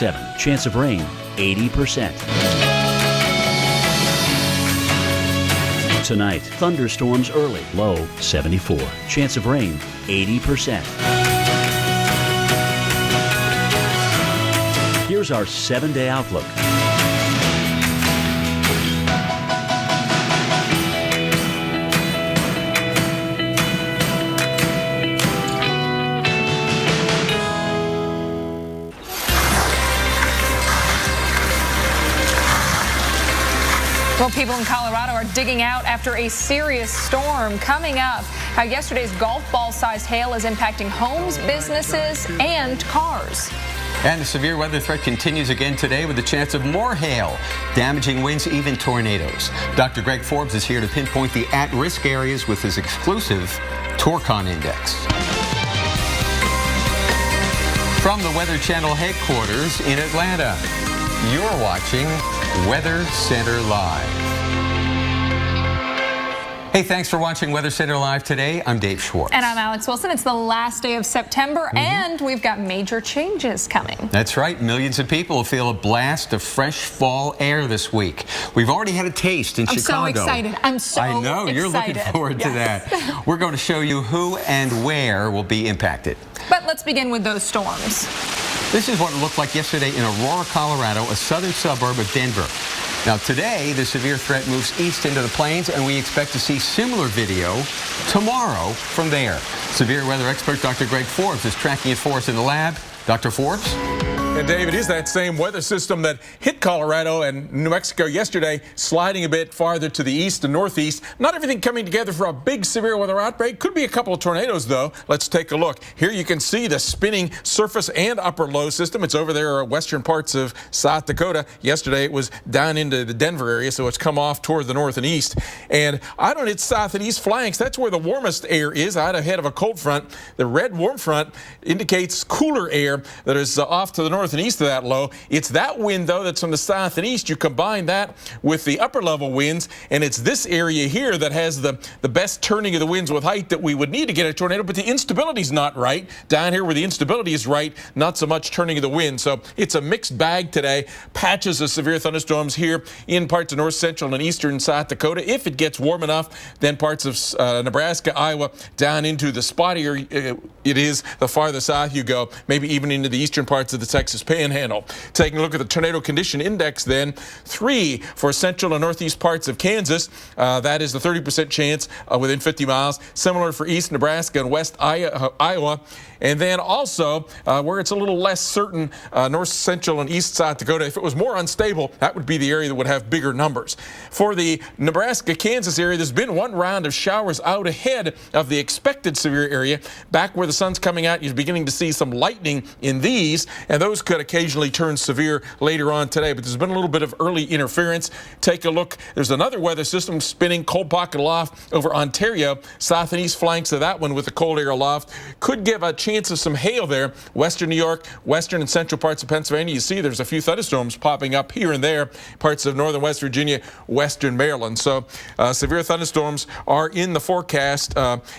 67. Chance of rain, 80%. Tonight, thunderstorms early, low 74. Chance of rain, 80%. Here's our 7-day outlook. Well, people in Colorado are digging out after a serious storm. Coming up, how yesterday's golf ball-sized hail is impacting homes, businesses, and cars. And the severe weather threat continues again today with a chance of more hail, damaging winds, even tornadoes. Dr. Greg Forbes is here to pinpoint the at-risk areas with his exclusive Torcon Index. From the Weather Channel headquarters in Atlanta, you're watching Weather Center Live. Hey, thanks for watching Weather Center Live today. I'm Dave Schwartz. And I'm Alex Wilson. It's the last day of September, and we've got major changes coming. That's right. Millions of people will feel a blast of fresh fall air this week. We've already had a taste in Chicago. I'm so excited. I'm so excited. I know. You're looking forward to that. We're going to show you who and where will be impacted. But let's begin with those storms. This is what it looked like yesterday in Aurora, Colorado, a southern suburb of Denver. Now today, the severe threat moves east into the plains, and we expect to see similar video tomorrow from there. Severe weather expert Dr. Greg Forbes is tracking it for us in the lab. Dr. Forbes? And Dave, it is that same weather system that hit Colorado and New Mexico yesterday, sliding a bit farther to the east and northeast. Not everything coming together for a big severe weather outbreak. Could be a couple of tornadoes, though. Let's take a look. Here you can see the spinning surface and upper low system. It's over there, western parts of South Dakota. Yesterday, it was down into the Denver area, so it's come off toward the north and east. And out on its south and east flanks, that's where the warmest air is, out ahead of a cold front. The red warm front indicates cooler air that is off to the north and east of that low. It's that wind, though, that's from the south and east. You combine that with the upper level winds, and it's this area here that has the best turning of the winds with height that we would need to get a tornado, but the instability is not right. Down here where the instability is right, not so much turning of the wind. So it's a mixed bag today. Patches of severe thunderstorms here in parts of north central and eastern South Dakota. If it gets warm enough, then parts of Nebraska, Iowa, down into the spottier it is, the farther south you go, maybe even into the eastern parts of the Texas Panhandle. Taking a look at the tornado condition index then, 3 for central and northeast parts of Kansas. That is the 30% chance within 50 miles. Similar for east Nebraska and west Iowa. And then also where it's a little less certain, north central and east South Dakota. If it was more unstable, that would be the area that would have bigger numbers. For the Nebraska-Kansas area, there's been one round of showers out ahead of the expected severe area. Back where the sun's coming out, you're beginning to see some lightning in these, and those could occasionally turn severe later on today. But there's been a little bit of early interference. Take a look. There's another weather system spinning, cold pocket aloft over Ontario. South and east flanks of that one with the cold air aloft could give a chance of some hail there. Western New York, western and central parts of Pennsylvania. You see there's a few thunderstorms popping up here and there. Parts of northern West Virginia, western Maryland. So severe thunderstorms are in the forecast.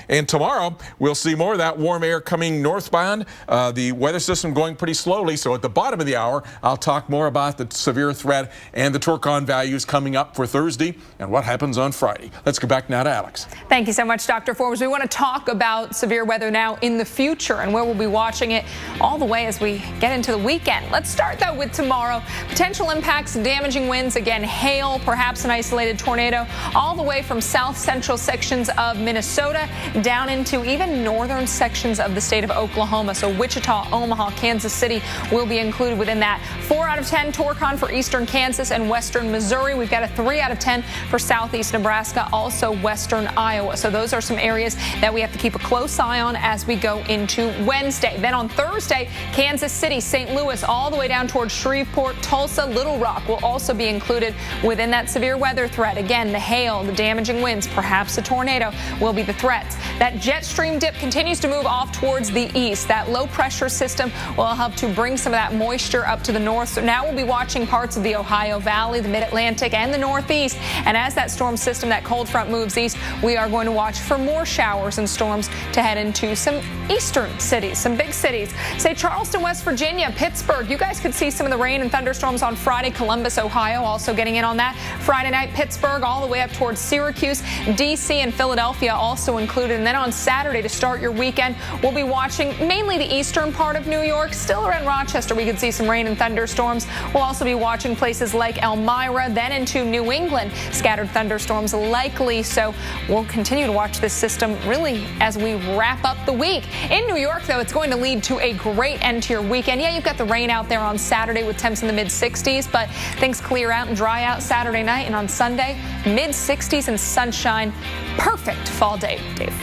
And tomorrow we'll see more of that warm air coming northbound. The weather system going pretty slowly. So at the bottom of the hour, I'll talk more about the severe threat and the Torcon values coming up for Thursday and what happens on Friday. Let's go back now to Alex. Thank you so much, Dr. Forbes. We want to talk about severe weather now in the future and where we'll be watching it all the way as we get into the weekend. Let's start, though, with tomorrow. Potential impacts, damaging winds, again, hail, perhaps an isolated tornado, all the way from south central sections of Minnesota down into even northern sections of the state of Oklahoma. So Wichita, Omaha, Kansas City will be included within that. 4 out of 10 Torcon for eastern Kansas and western Missouri. We've got a 3 out of 10 for southeast Nebraska, also western Iowa. So those are some areas that we have to keep a close eye on as we go into Wednesday. Then on Thursday, Kansas City, St. Louis, all the way down towards Shreveport, Tulsa, Little Rock will also be included within that severe weather threat. Again, the hail, the damaging winds, perhaps a tornado will be the threats. That jet stream dip continues to move off towards the east. That low pressure system will help to bring some some of that moisture up to the north. So now we'll be watching parts of the Ohio Valley, the Mid-Atlantic, and the Northeast. And as that storm system, that cold front moves east, we are going to watch for more showers and storms to head into some eastern cities, some big cities. Say Charleston, West Virginia, Pittsburgh. You guys could see some of the rain and thunderstorms on Friday. Columbus, Ohio, also getting in on that. Friday night, Pittsburgh, all the way up towards Syracuse, D.C. and Philadelphia also included. And then on Saturday to start your weekend, we'll be watching mainly the eastern part of New York. Still around Rochester, we could see some rain and thunderstorms. We'll also be watching places like Elmira, then into New England. Scattered thunderstorms likely. So we'll continue to watch this system really as we wrap up the week. In New York, though, it's going to lead to a great end to your weekend. Yeah, you've got the rain out there on Saturday with temps in the mid-60s, but things clear out and dry out Saturday night, and on Sunday, mid-60s and sunshine. Perfect fall day, Dave.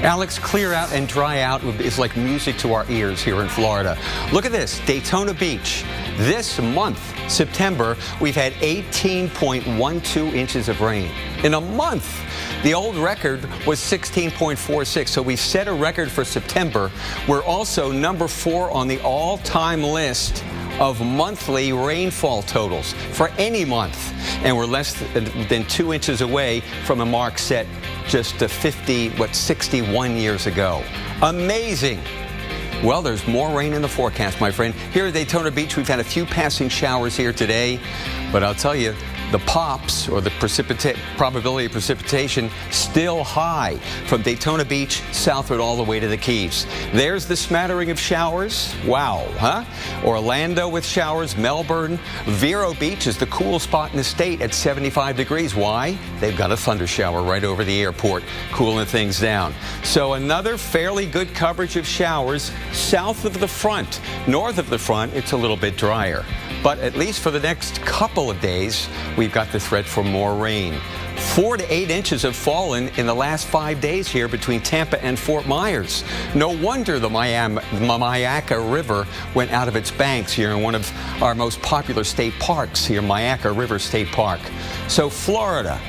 Alex, clear out and dry out is like music to our ears here in Florida. Look at this, Daytona Beach. This month, September, we've had 18.12 inches of rain. In a month, the old record was 16.46, so we set a record for September. We're also number 4 on the all-time list of monthly rainfall totals for any month. And we're less than 2 inches away from a mark set just 61 years ago. Amazing. Well, there's more rain in the forecast, my friend. Here at Daytona Beach, we've had a few passing showers here today, but I'll tell you, the POPs, or the probability of precipitation, still high from Daytona Beach southward all the way to the Keys. There's the smattering of showers. Wow, huh? Orlando with showers, Melbourne. Vero Beach is the cool spot in the state at 75 degrees. Why? They've got a thunder shower right over the airport, cooling things down. So another fairly good coverage of showers south of the front. North of the front, it's a little bit drier. But at least for the next couple of days, we've got the threat for more rain. 4 to 8 inches have fallen in the last 5 days here between Tampa and Fort Myers. No wonder the Myakka River went out of its banks here in one of our most popular state parks here, Myakka River State Park. So Florida,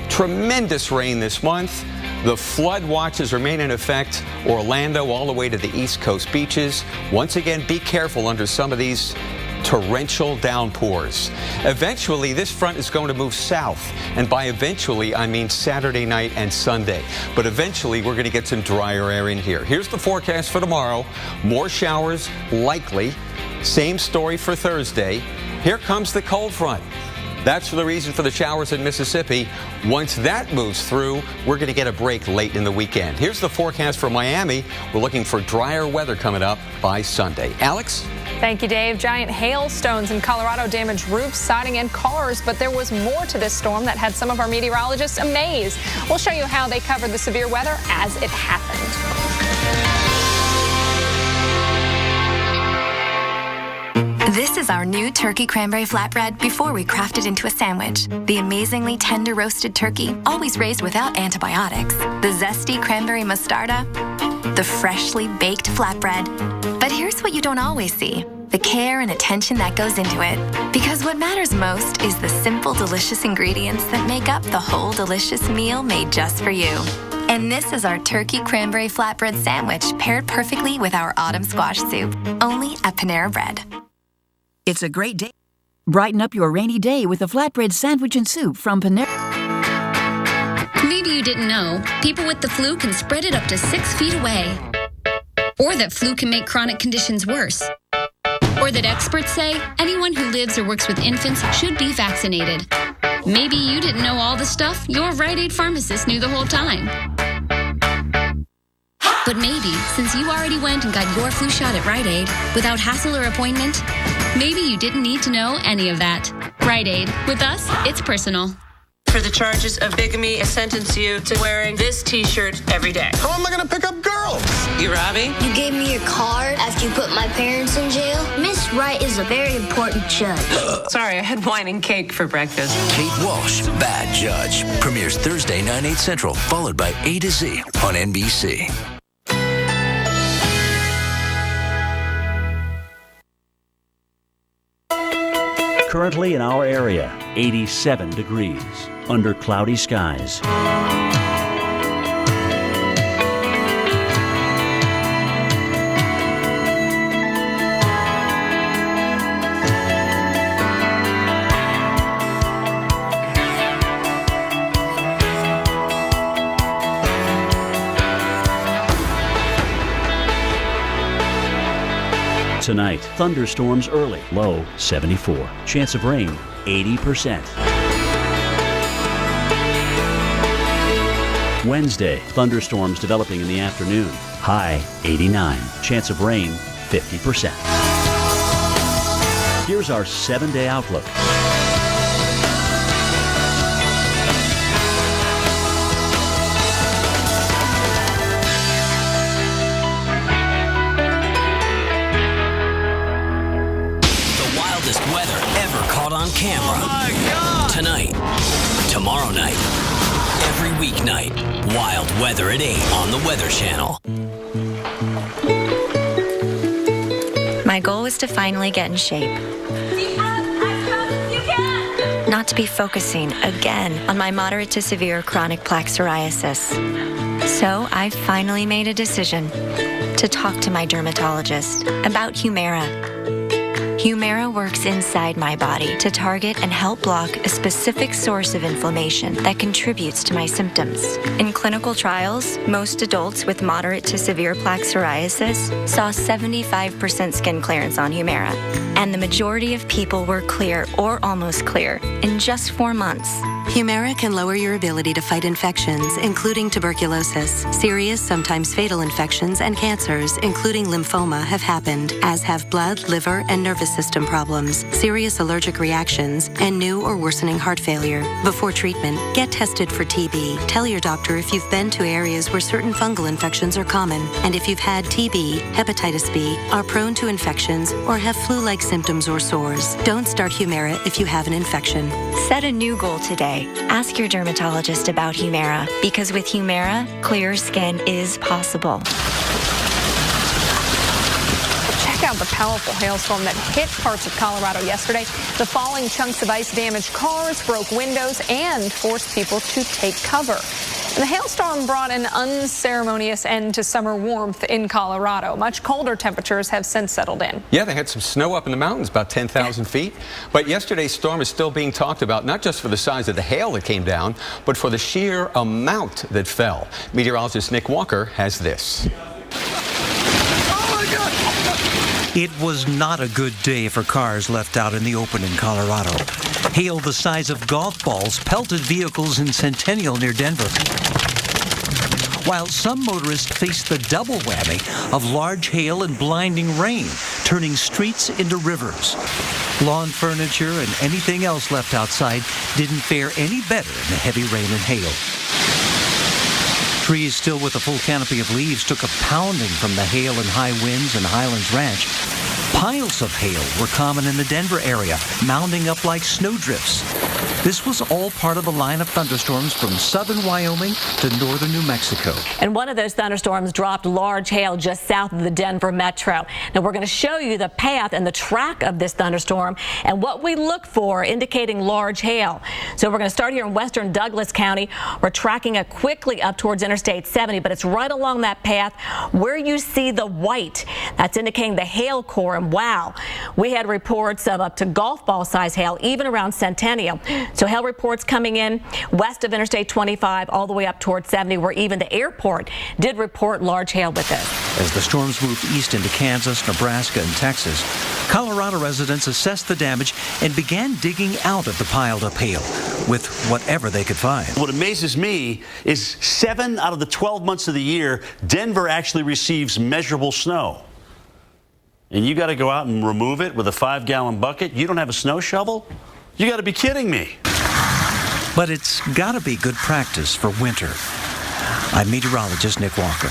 tremendous rain this month. The flood watches remain in effect. Orlando all the way to the East Coast beaches. Once again, be careful under some of these torrential downpours. Eventually, this front is going to move south. And by eventually, I mean Saturday night and Sunday. But eventually, we're going to get some drier air in here. Here's the forecast for tomorrow. More showers likely. Same story for Thursday. Here comes the cold front. That's the reason for the showers in Mississippi. Once that moves through, we're going to get a break late in the weekend. Here's the forecast for Miami. We're looking for drier weather coming up by Sunday. Alex? Thank you, Dave. Giant hailstones in Colorado damaged roofs, siding, and cars, but there was more to this storm that had some of our meteorologists amazed. We'll show you how they covered the severe weather as it happened. This is our new turkey cranberry flatbread before we craft it into a sandwich. The amazingly tender roasted turkey, always raised without antibiotics. The zesty cranberry mostarda. The freshly baked flatbread. But here's what you don't always see. The care and attention that goes into it. Because what matters most is the simple, delicious ingredients that make up the whole delicious meal made just for you. And this is our turkey cranberry flatbread sandwich paired perfectly with our autumn squash soup. Only at Panera Bread. It's a great day. Brighten up your rainy day with a flatbread sandwich and soup from Panera. Maybe you didn't know, people with the flu can spread it up to 6 feet away. Or that flu can make chronic conditions worse. Or that experts say anyone who lives or works with infants should be vaccinated. Maybe you didn't know all the stuff your Rite Aid pharmacist knew the whole time. But maybe, since you already went and got your flu shot at Rite Aid without hassle or appointment, maybe you didn't need to know any of that. Rite Aid. With us, it's personal. For the charges of bigamy, I sentence you to wearing this T-shirt every day. How am I going to pick up girls? You, Robbie? You gave me your card after you put my parents in jail. Miss Wright is a very important judge. Sorry, I had wine and cake for breakfast. Kate Walsh, Bad Judge, premieres Thursday, 9, 8 Central, followed by A to Z on NBC. Currently in our area, 87 degrees under cloudy skies. Tonight, thunderstorms early, low 74. Chance of rain 80%. Wednesday, thunderstorms developing in the afternoon, high 89. Chance of rain 50%. Here's our 7-day outlook. Weather ever caught on camera. Oh my God! Tonight, tomorrow night, every weeknight, wild weather at 8 on the Weather Channel. My goal is to finally get in shape. Not to be focusing again on my moderate to severe chronic plaque psoriasis. So I finally made a decision to talk to my dermatologist about Humira. Humira works inside my body to target and help block a specific source of inflammation that contributes to my symptoms. In clinical trials, most adults with moderate to severe plaque psoriasis saw 75% skin clearance on Humira, and the majority of people were clear or almost clear in just 4 months. Humira can lower your ability to fight infections, including tuberculosis. Serious, sometimes fatal infections and cancers, including lymphoma, have happened, as have blood, liver, and nervous system problems, serious allergic reactions, and new or worsening heart failure. Before treatment, get tested for TB. Tell your doctor if you've been to areas where certain fungal infections are common, and if you've had TB, hepatitis B, are prone to infections, or have flu-like symptoms or sores. Don't start Humira if you have an infection. Set a new goal today. Ask your dermatologist about Humira, because with Humira, clear skin is possible. Check out the powerful hailstorm that hit parts of Colorado yesterday. The falling chunks of ice damaged cars, broke windows, and forced people to take cover. And the hailstorm brought an unceremonious end to summer warmth in Colorado. Much colder temperatures have since settled in. Yeah, they had some snow up in the mountains, about 10,000 feet. But yesterday's storm is still being talked about, not just for the size of the hail that came down, but for the sheer amount that fell. Meteorologist Nick Walker has this. It was not a good day for cars left out in the open in Colorado. Hail the size of golf balls pelted vehicles in Centennial near Denver, while some motorists faced the double whammy of large hail and blinding rain, turning streets into rivers. Lawn furniture and anything else left outside didn't fare any better in the heavy rain and hail. Trees still with a full canopy of leaves took a pounding from the hail and high winds in Highlands Ranch. Piles of hail were common in the Denver area, mounding up like snowdrifts. This was all part of a line of thunderstorms from southern Wyoming to northern New Mexico. And one of those thunderstorms dropped large hail just south of the Denver metro. Now we're going to show you the path and the track of this thunderstorm and what we look for indicating large hail. So we're going to start here in western Douglas County. We're tracking it quickly up towards Interstate 70, but it's right along that path where you see the white. That's indicating the hail core. And wow, we had reports of up to golf ball size hail, even around Centennial. So hail reports coming in west of Interstate 25 all the way up towards 70, where even the airport did report large hail with this. As the storms moved east into Kansas, Nebraska, and Texas, Colorado residents assessed the damage and began digging out of the piled up hail with whatever they could find. What amazes me is 7 out of the 12 months of the year, Denver actually receives measurable snow. And you got to go out and remove it with a 5-gallon bucket? You don't have a snow shovel? You got to be kidding me. But it's got to be good practice for winter. I'm meteorologist Nick Walker.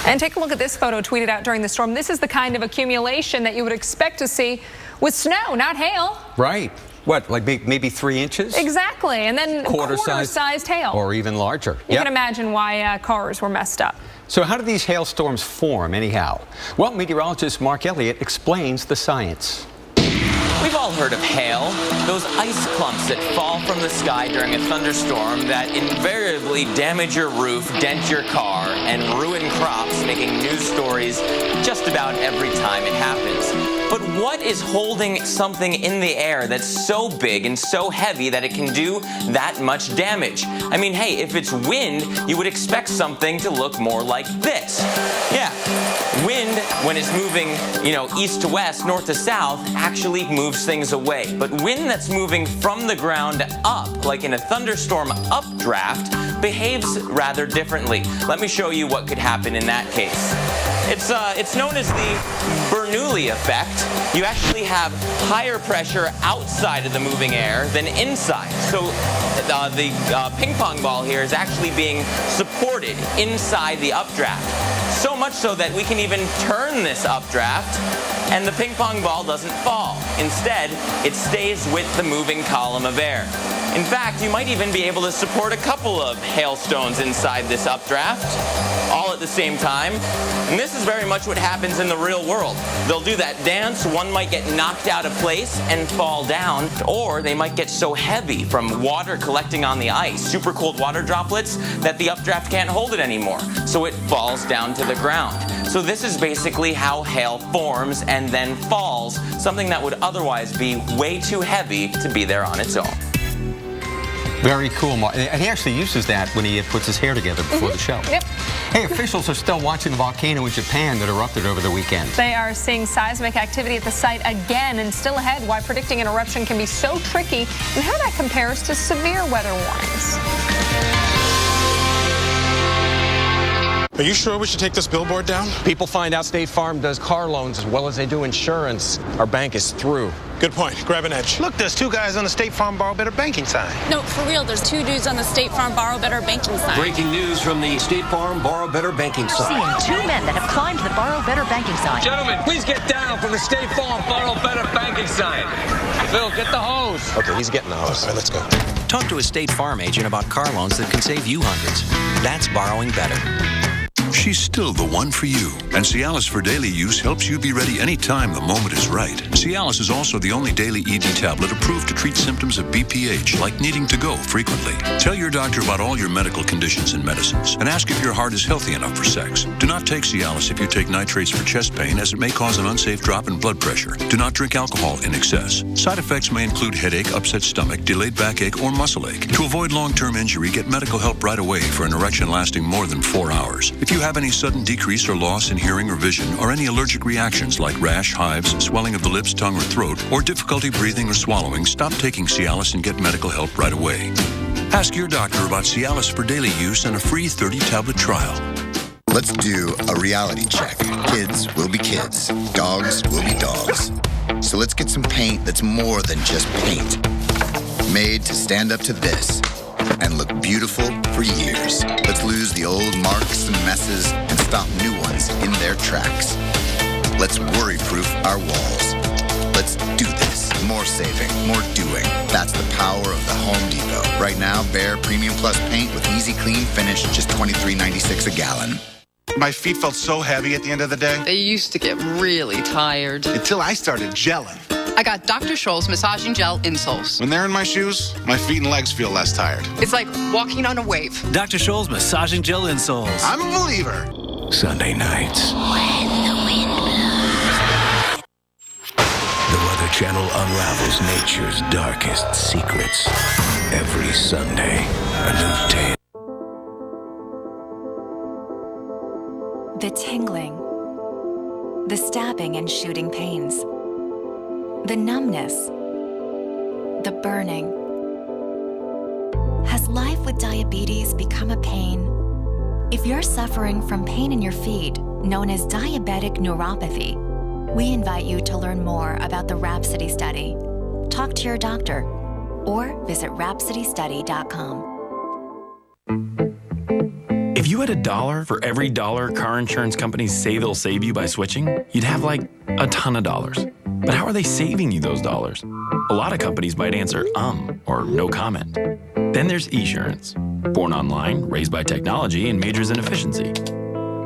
And take a look at this photo tweeted out during the storm. This is the kind of accumulation that you would expect to see with snow, not hail. Right. What, like maybe 3 inches? Exactly. And then quarter-sized hail. Or even larger. You can imagine why cars were messed up. So how do these hailstorms form anyhow? Well, meteorologist Mark Elliott explains the science. We've all heard of hail, those ice clumps that fall from the sky during a thunderstorm that invariably damage your roof, dent your car, and ruin crops, making news stories just about every time it happens. But what is holding something in the air that's so big and so heavy that it can do that much damage? I mean, hey, if it's wind, you would expect something to look more like this. Yeah, wind, when it's moving, east to west, north to south, actually moves things away. But wind that's moving from the ground up, like in a thunderstorm updraft, behaves rather differently. Let me show you what could happen in that case. It's known as the Bernoulli effect. You actually have higher pressure outside of the moving air than inside. So the ping pong ball here is actually being supported inside the updraft. So much so that we can even turn this updraft and the ping pong ball doesn't fall. Instead, it stays with the moving column of air. In fact, you might even be able to support a couple of hailstones inside this updraft, all at the same time. And this is very much what happens in the real world. They'll do that dance, one might get knocked out of place and fall down, or they might get so heavy from water collecting on the ice, super cold water droplets, that the updraft can't hold it anymore. So it falls down to the ground. So this is basically how hail forms and then falls, something that would otherwise be way too heavy to be there on its own. Very cool, Mark. And he actually uses that when he puts his hair together before the show. Yep. Hey, officials are still watching the volcano in Japan that erupted over the weekend. They are seeing seismic activity at the site again, and still ahead why predicting an eruption can be so tricky and how that compares to severe weather warnings. Are you sure we should take this billboard down? People find out State Farm does car loans as well as they do insurance. Our bank is through. Good point. Grab an edge. Look, there's two guys on the State Farm Borrow Better banking sign. No, for real, there's two dudes on the State Farm Borrow Better banking sign. Breaking news from the State Farm Borrow Better banking sign. Seeing two men that have climbed the Borrow Better banking sign. Gentlemen, please get down from the State Farm Borrow Better banking sign. Phil, get the hose. Okay, he's getting the hose. All right, let's go. Talk to a State Farm agent about car loans that can save you hundreds. That's borrowing better. She's still the one for you, and Cialis for daily use helps you be ready anytime the moment is right. Cialis is also the only daily ED tablet approved to treat symptoms of BPH, like needing to go frequently. Tell your doctor about all your medical conditions and medicines, and ask if your heart is healthy enough for sex. Do not take Cialis if you take nitrates for chest pain, as it may cause an unsafe drop in blood pressure. Do not drink alcohol in excess. Side effects may include headache, upset stomach, delayed backache, or muscle ache. To avoid long-term injury, get medical help right away for an erection lasting more than 4 hours. If you have any sudden decrease or loss in hearing or vision, or any allergic reactions like rash, hives, swelling of the lips, tongue, or throat, or difficulty breathing or swallowing, stop taking Cialis and get medical help right away. Ask your doctor about Cialis for daily use and a free 30-tablet trial. Let's do a reality check. Kids will be kids. Dogs will be dogs. So let's get some paint that's more than just paint. Made to stand up to this and look beautiful for years. Let's lose the old marks and messes and stop new ones in their tracks. Let's worry-proof our walls. Let's do this. More saving, more doing. That's the power of the Home Depot. Right now, Behr Premium Plus paint with easy clean finish, just $23.96 a gallon. My feet felt so heavy at the end of the day. They used to get really tired. Until I started gelling. I got Dr. Scholl's massaging gel insoles. When they're in my shoes, my feet and legs feel less tired. It's like walking on a wave. Dr. Scholl's massaging gel insoles. I'm a believer. Sunday nights. When the wind blows. The Weather Channel unravels nature's darkest secrets. Every Sunday, a new tale. The tingling, the stabbing and shooting pains, the numbness, the burning. Has life with diabetes become a pain? If you're suffering from pain in your feet, known as diabetic neuropathy, we invite you to learn more about the Rhapsody Study. Talk to your doctor or visit rhapsodystudy.com. If you had $1 for every dollar car insurance companies say they'll save you by switching, you'd have like a ton of dollars. But how are they saving you those dollars? A lot of companies might answer or no comment. Then there's Esurance, born online, raised by technology, and majors in efficiency.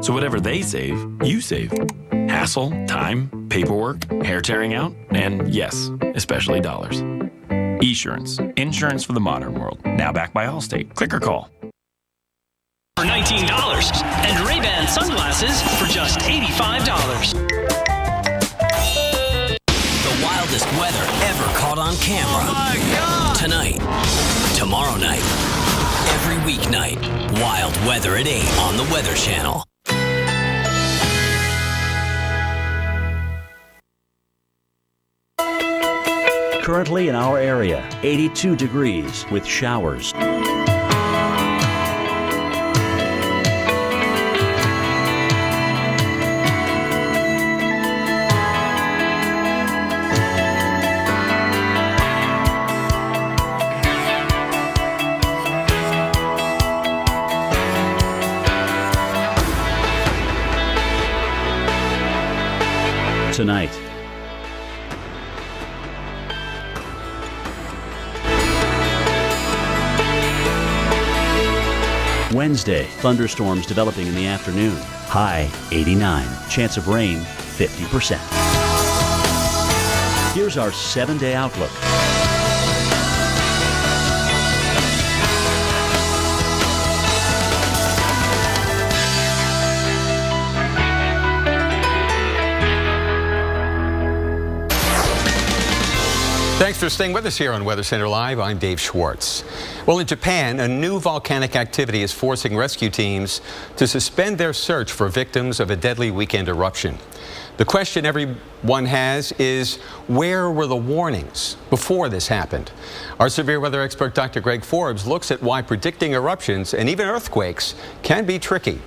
So whatever they save, you save. Hassle, time, paperwork, hair tearing out, and yes, especially dollars. Esurance, insurance for the modern world. Now backed by Allstate. Click or call. For $19 and Ray-Ban sunglasses for just $85. wildest weather ever caught on camera. Oh my God! Tonight, tomorrow night, every weeknight, wild weather at 8 on the Weather Channel. Currently in our area, 82 degrees with showers. Tonight. Wednesday, thunderstorms developing in the afternoon. High 89. Chance of rain 50%. Here's our 7-day outlook. Thanks for staying with us here on Weather Center Live. I'm Dave Schwartz. Well, in Japan, a new volcanic activity is forcing rescue teams to suspend their search for victims of a deadly weekend eruption. The question everyone has is, where were the warnings before this happened? Our severe weather expert, Dr. Greg Forbes, looks at why predicting eruptions and even earthquakes can be tricky.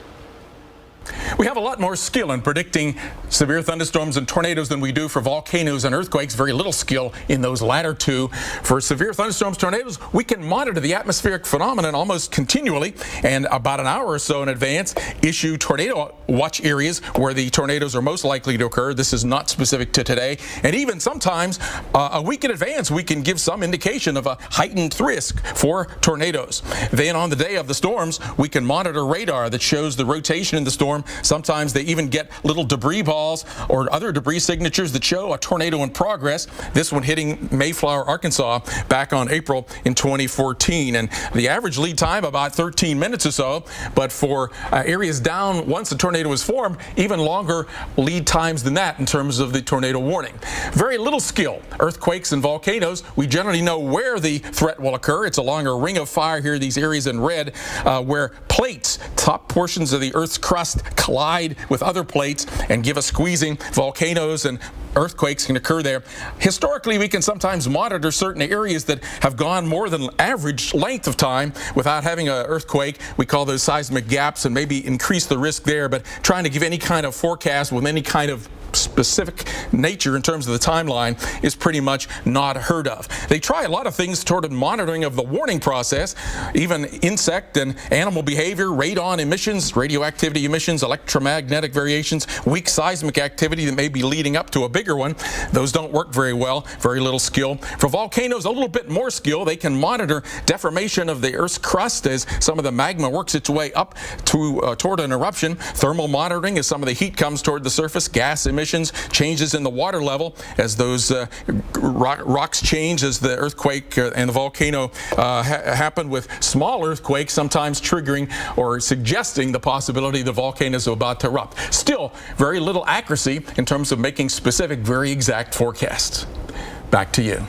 We have a lot more skill in predicting severe thunderstorms and tornadoes than we do for volcanoes and earthquakes. Very little skill in those latter two. For severe thunderstorms, tornadoes, we can monitor the atmospheric phenomenon almost continually, and about an hour or so in advance issue tornado watch areas where the tornadoes are most likely to occur. This is not specific to today. And even sometimes a week in advance we can give some indication of a heightened risk for tornadoes. Then on the day of the storms, we can monitor radar that shows the rotation in the storm. Sometimes they even get little debris balls or other debris signatures that show a tornado in progress. This one hitting Mayflower, Arkansas back on April in 2014. And the average lead time about 13 minutes or so. But for areas down once the tornado is formed, even longer lead times than that in terms of the tornado warning. Very little skill. Earthquakes and volcanoes, we generally know where the threat will occur. It's along a ring of fire here, these areas in red, where plates, top portions of the Earth's crust, collide with other plates and give us squeezing. Volcanoes and earthquakes can occur there. Historically, we can sometimes monitor certain areas that have gone more than average length of time without having an earthquake. We call those seismic gaps and maybe increase the risk there, but trying to give any kind of forecast with any kind of specific nature in terms of the timeline is pretty much not heard of. They try a lot of things toward monitoring of the warning process, even insect and animal behavior, radon emissions, radioactivity emissions, electromagnetic variations, weak seismic activity that may be leading up to a bigger one. Those don't work very well, very little skill. For volcanoes, a little bit more skill. They can monitor deformation of the Earth's crust as some of the magma works its way up to toward an eruption. Thermal monitoring as some of the heat comes toward the surface, gas emissions, changes in the water level as those rocks change as the earthquake and the volcano happen, with small earthquakes sometimes triggering or suggesting the possibility the volcano is about to erupt. Still, very little accuracy in terms of making specific, very exact forecasts. Back to you.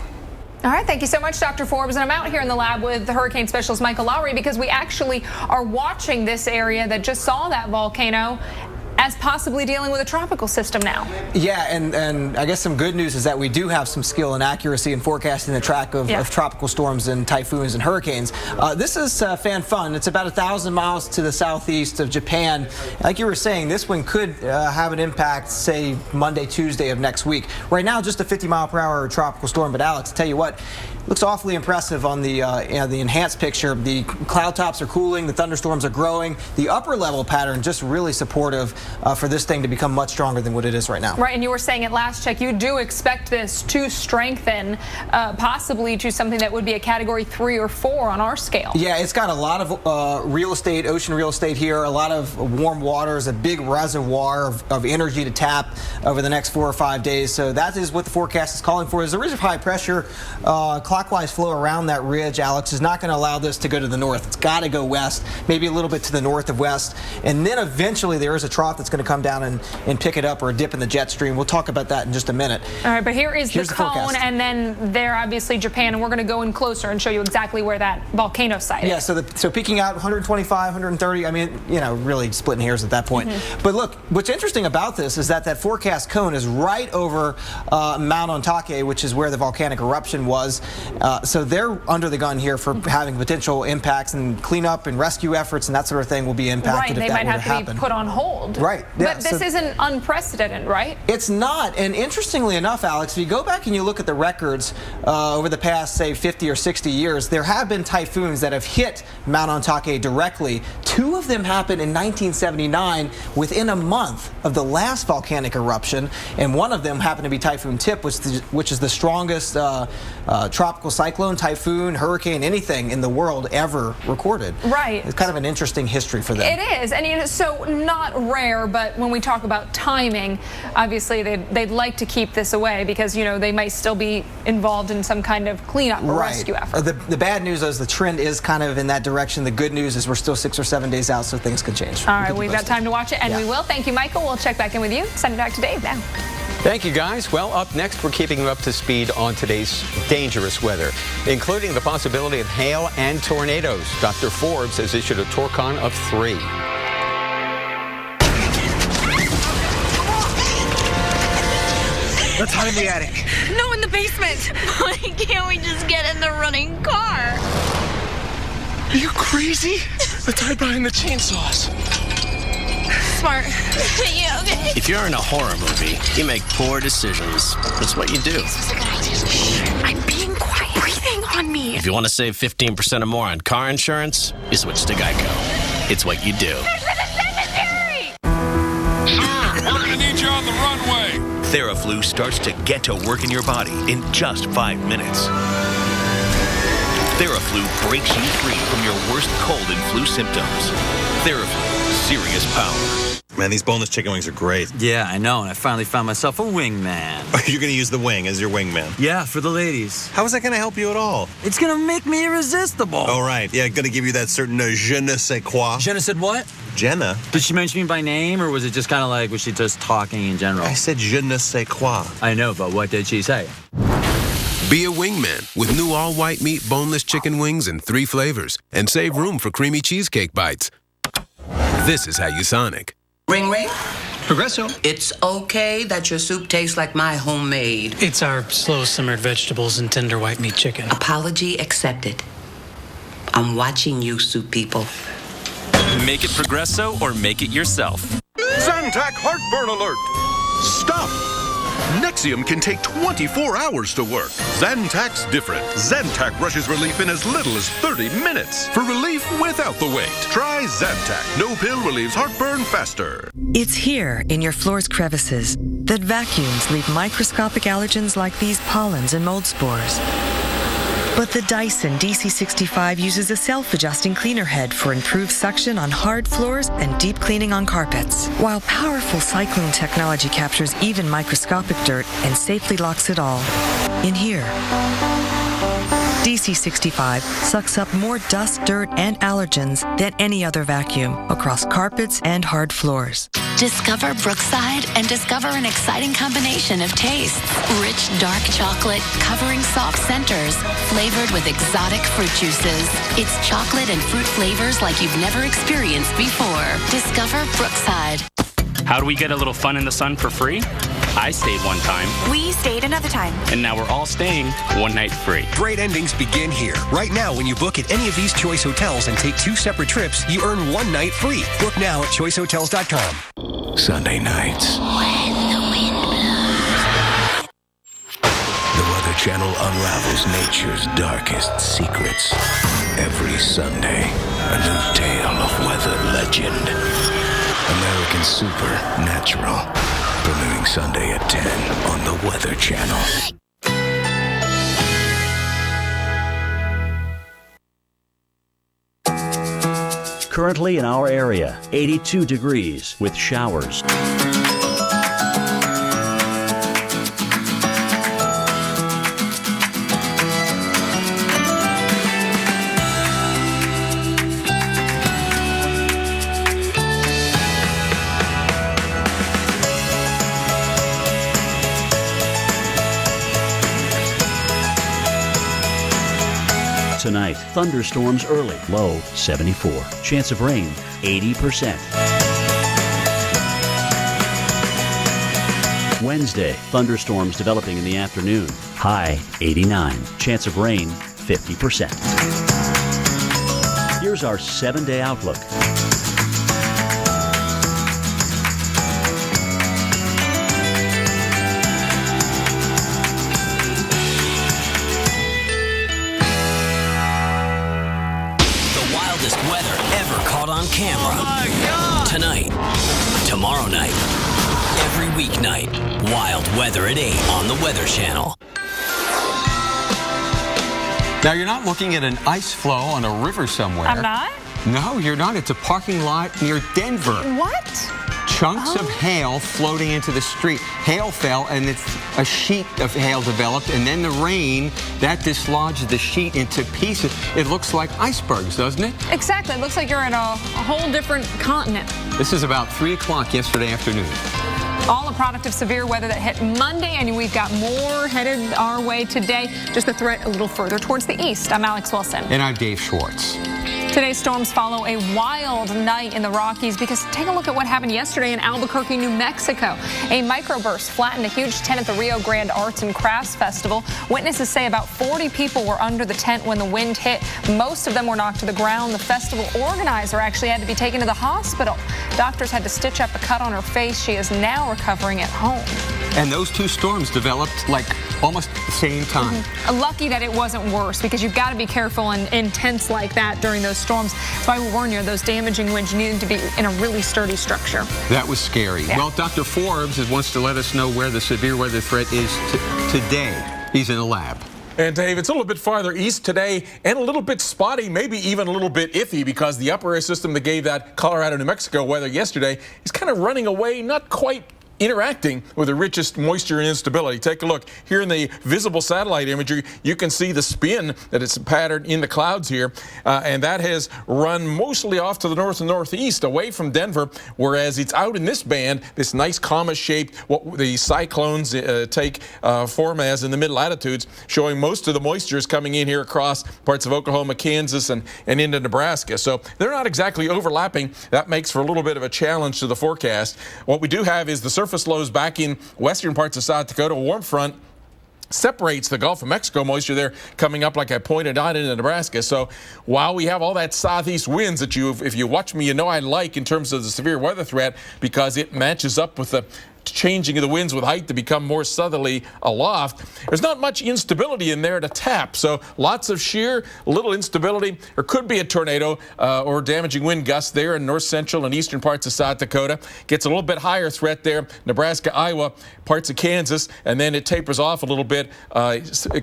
All right, thank you so much, Dr. Forbes. And I'm out here in the lab with the hurricane specialist Michael Lowry because we actually are watching this area that just saw that volcano as possibly dealing with a tropical system now. Yeah, and I guess some good news is that we do have some skill and accuracy in forecasting the track of tropical storms and typhoons and hurricanes. This is Fanfun. It's about 1,000 miles to the southeast of Japan. Like you were saying, this one could have an impact, say, Monday, Tuesday of next week. Right now, just a 50-mile-per-hour tropical storm. But Alex, tell you what, looks awfully impressive on the enhanced picture. The cloud tops are cooling, the thunderstorms are growing. The upper level pattern just really supportive for this thing to become much stronger than what it is right now. Right, and you were saying at last check, you do expect this to strengthen, possibly to something that would be a Category 3 or 4 on our scale. Yeah, it's got a lot of real estate, ocean real estate here, a lot of warm waters, a big reservoir of energy to tap over the next 4 or 5 days. So that is what the forecast is calling for. Is a ridge of high pressure, clockwise flow around that ridge, Alex, is not going to allow this to go to the north. It's got to go west, maybe a little bit to the north of west. And then eventually there is a trough trough that's going to come down and pick it up, or a dip in the jet stream. We'll talk about that in just a minute. All right, but here's the cone, forecast. and then there, obviously, Japan, and we're going to go in closer and show you exactly where that volcano site is. Yeah, so peaking out 125, 130, I mean, you know, really splitting hairs at that point. But look, what's interesting about this is that forecast cone is right over Mount Ontake, which is where the volcanic eruption was. So they're under the gun here for having potential impacts, and cleanup and rescue efforts and that sort of thing will be impacted if that were to happen. They might have to be put on hold. Right. Yeah, but this isn't unprecedented, right? It's not. And interestingly enough, Alex, if you go back and you look at the records over the past, say, 50 or 60 years, there have been typhoons that have hit Mount Ontake directly. 2 of them happened in 1979 within a month of the last volcanic eruption, and one of them happened to be Typhoon Tip, which is the strongest tropical cyclone, typhoon, hurricane, anything in the world ever recorded. Right. It's kind of an interesting history for them. It is, and you know, so not rare, but when we talk about timing, obviously they'd like to keep this away because, you know, they might still be involved in some kind of cleanup or rescue effort. The bad news is the trend is kind of in that direction. The good news is we're still 6 or 7 days out, so things can change. All right, we've got time to watch it, and we will. Thank you, Michael. We'll check back in with you. Send it back to Dave now. Thank you, guys. Well, up next, we're keeping you up to speed on today's dangerous weather, including the possibility of hail and tornadoes. Dr. Forbes has issued a Torcon of 3. Let's hide in the attic. No, in the basement. Why can't we just get in the running car? Are you crazy? Let's hide behind the chainsaws. Smart. Yeah, okay. If you're in a horror movie, you make poor decisions. That's what you do. I'm being quiet. Breathing on me. If you want to save 15% or more on car insurance, you switch to Geico. It's what you do. There's been a cemetery! Sir, we're going to need you on the runway. Theraflu starts to get to work in your body in just 5 minutes. Theraflu breaks you free from your worst cold and flu symptoms. Theraflu, serious power. Man, these boneless chicken wings are great. Yeah, I know, and I finally found myself a wingman. You're going to use the wing as your wingman? Yeah, for the ladies. How is that going to help you at all? It's going to make me irresistible. Oh, right. Yeah, going to give you that certain je ne sais quoi. Je ne sais what? Jenna. Did she mention me by name, or was it just kind of like, was she just talking in general? I said je ne sais quoi. I know, but what did she say? Be a wingman with new all-white meat boneless chicken wings in 3 flavors, and save room for creamy cheesecake bites. This is how you Sonic. Ring, ring. Progresso. It's okay that your soup tastes like my homemade. It's our slow-simmered vegetables and tender white meat chicken. Apology accepted. I'm watching you, soup people. Make it Progresso or make it yourself. Zantac heartburn alert! Stop! Nexium can take 24 hours to work. Zantac's different. Zantac rushes relief in as little as 30 minutes. For relief without the wait, try Zantac. No pill relieves heartburn faster. It's here, in your floor's crevices, that vacuums leave microscopic allergens like these pollens and mold spores. But the Dyson DC65 uses a self-adjusting cleaner head for improved suction on hard floors and deep cleaning on carpets, while powerful cyclone technology captures even microscopic dirt and safely locks it all in here. DC65 sucks up more dust, dirt, and allergens than any other vacuum across carpets and hard floors. Discover Brookside and discover an exciting combination of tastes. Rich, dark chocolate covering soft centers, flavored with exotic fruit juices. It's chocolate and fruit flavors like you've never experienced before. Discover Brookside. How do we get a little fun in the sun for free? I stayed one time. We stayed another time. And now we're all staying one night free. Great endings begin here. Right now, when you book at any of these Choice Hotels and take 2 separate trips, you earn 1 night free. Book now at choicehotels.com. Sunday nights. When the wind blows. The Weather Channel unravels nature's darkest secrets. Every Sunday, a new tale of weather legend. American Supernatural. Premiering Sunday at 10 on the Weather Channel. Currently in our area, 82 degrees with showers. Tonight, thunderstorms early, low 74. Chance of rain 80%. Wednesday, thunderstorms developing in the afternoon, high 89. Chance of rain 50%. Here's our 7-day outlook. On camera. Oh my God. Tonight, tomorrow night, every weeknight, wild weather at 8 on the Weather Channel. Now, you're not looking at an ice flow on a river somewhere. I'm not? No, you're not. It's a parking lot near Denver. What? Chunks of hail floating into the street. Hail fell, and a sheet of hail developed, and then the rain, that dislodged the sheet into pieces. It looks like icebergs, doesn't it? Exactly. It looks like you're in a whole different continent. This is about 3 o'clock yesterday afternoon. All a product of severe weather that hit Monday, and we've got more headed our way today. Just the threat a little further towards the east. I'm Alex Wilson. And I'm Dave Schwartz. Today's storms follow a wild night in the Rockies because take a look at what happened yesterday in Albuquerque, New Mexico. A microburst flattened a huge tent at the Rio Grande Arts and Crafts Festival. Witnesses say about 40 people were under the tent when the wind hit. Most of them were knocked to the ground. The festival organizer actually had to be taken to the hospital. Doctors had to stitch up a cut on her face. She is now recovering at home. And those two storms developed like almost at the same time. Lucky that it wasn't worse because you've got to be careful in tents like that during those storms. That's why we warn you, those damaging winds, you need to be in a really sturdy structure. That was scary. Yeah. Well, Dr. Forbes wants to let us know where the severe weather threat is today. He's in the lab. And Dave, it's a little bit farther east today and a little bit spotty, maybe even a little bit iffy because the upper air system that gave that Colorado, New Mexico weather yesterday is kind of running away, not quite interacting with the richest moisture and instability. Take a look here in the visible satellite imagery. You can see the spin that it's patterned in the clouds here, and that has run mostly off to the north and northeast away from Denver, whereas it's out in this band, this nice comma shape, what the cyclones take form as in the mid latitudes, showing most of the moisture is coming in here across parts of Oklahoma, Kansas, and into Nebraska. So they're not exactly overlapping. That makes for a little bit of a challenge to the forecast. What we do have is the surface lows back in western parts of South Dakota. A warm front separates the Gulf of Mexico moisture there coming up, like I pointed out, into Nebraska. So while we have all that southeast winds that if you watch me, you know I like in terms of the severe weather threat because it matches up with the changing of the winds with height to become more southerly aloft. There's not much instability in there to tap, so lots of shear, little instability. There could be a tornado or damaging wind gusts there in north central and eastern parts of South Dakota. Gets a little bit higher threat there, Nebraska, Iowa, parts of Kansas, and then it tapers off a little bit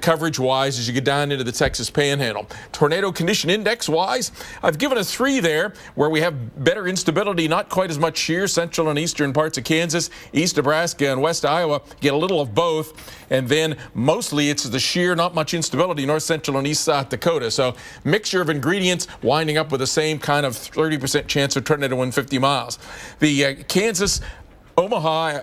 coverage-wise as you get down into the Texas Panhandle. Tornado condition index-wise, I've given a 3 there where we have better instability, not quite as much shear, central and eastern parts of Kansas, east Nebraska and west Iowa get a little of both, and then mostly it's the sheer, not much instability, north central and east South Dakota. So mixture of ingredients winding up with the same kind of 30% chance of tornado wind 50 miles. The Kansas, Omaha,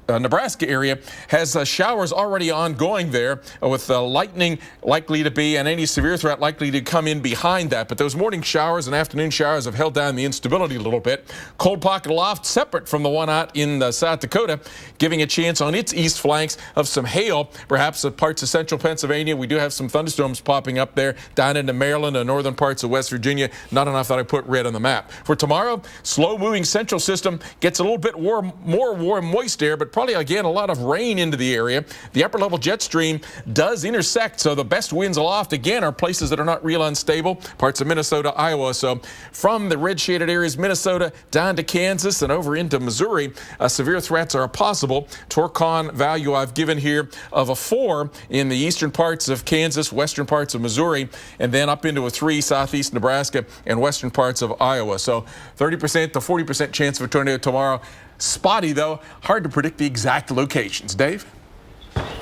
Nebraska area has showers already ongoing there with lightning likely to be and any severe threat likely to come in behind that. But those morning showers and afternoon showers have held down the instability a little bit. Cold pocket aloft separate from the one out in South Dakota, giving a chance on its east flanks of some hail, perhaps at parts of central Pennsylvania. We do have some thunderstorms popping up there down into Maryland and northern parts of West Virginia. Not enough that I put red on the map. For tomorrow, slow moving central system gets a little bit more warm moist air, but probably again a lot of rain into the area. The upper level jet stream does intersect, so the best winds aloft again are places that are not real unstable, parts of Minnesota, Iowa. So from the red shaded areas, Minnesota down to Kansas and over into Missouri, severe threats are possible. Torcon value I've given here of a 4 in the eastern parts of Kansas, western parts of Missouri, and then up into a 3 southeast Nebraska and western parts of Iowa. So 30% to 40% chance of a tornado tomorrow. Spotty, though, hard to predict the exact locations. Dave?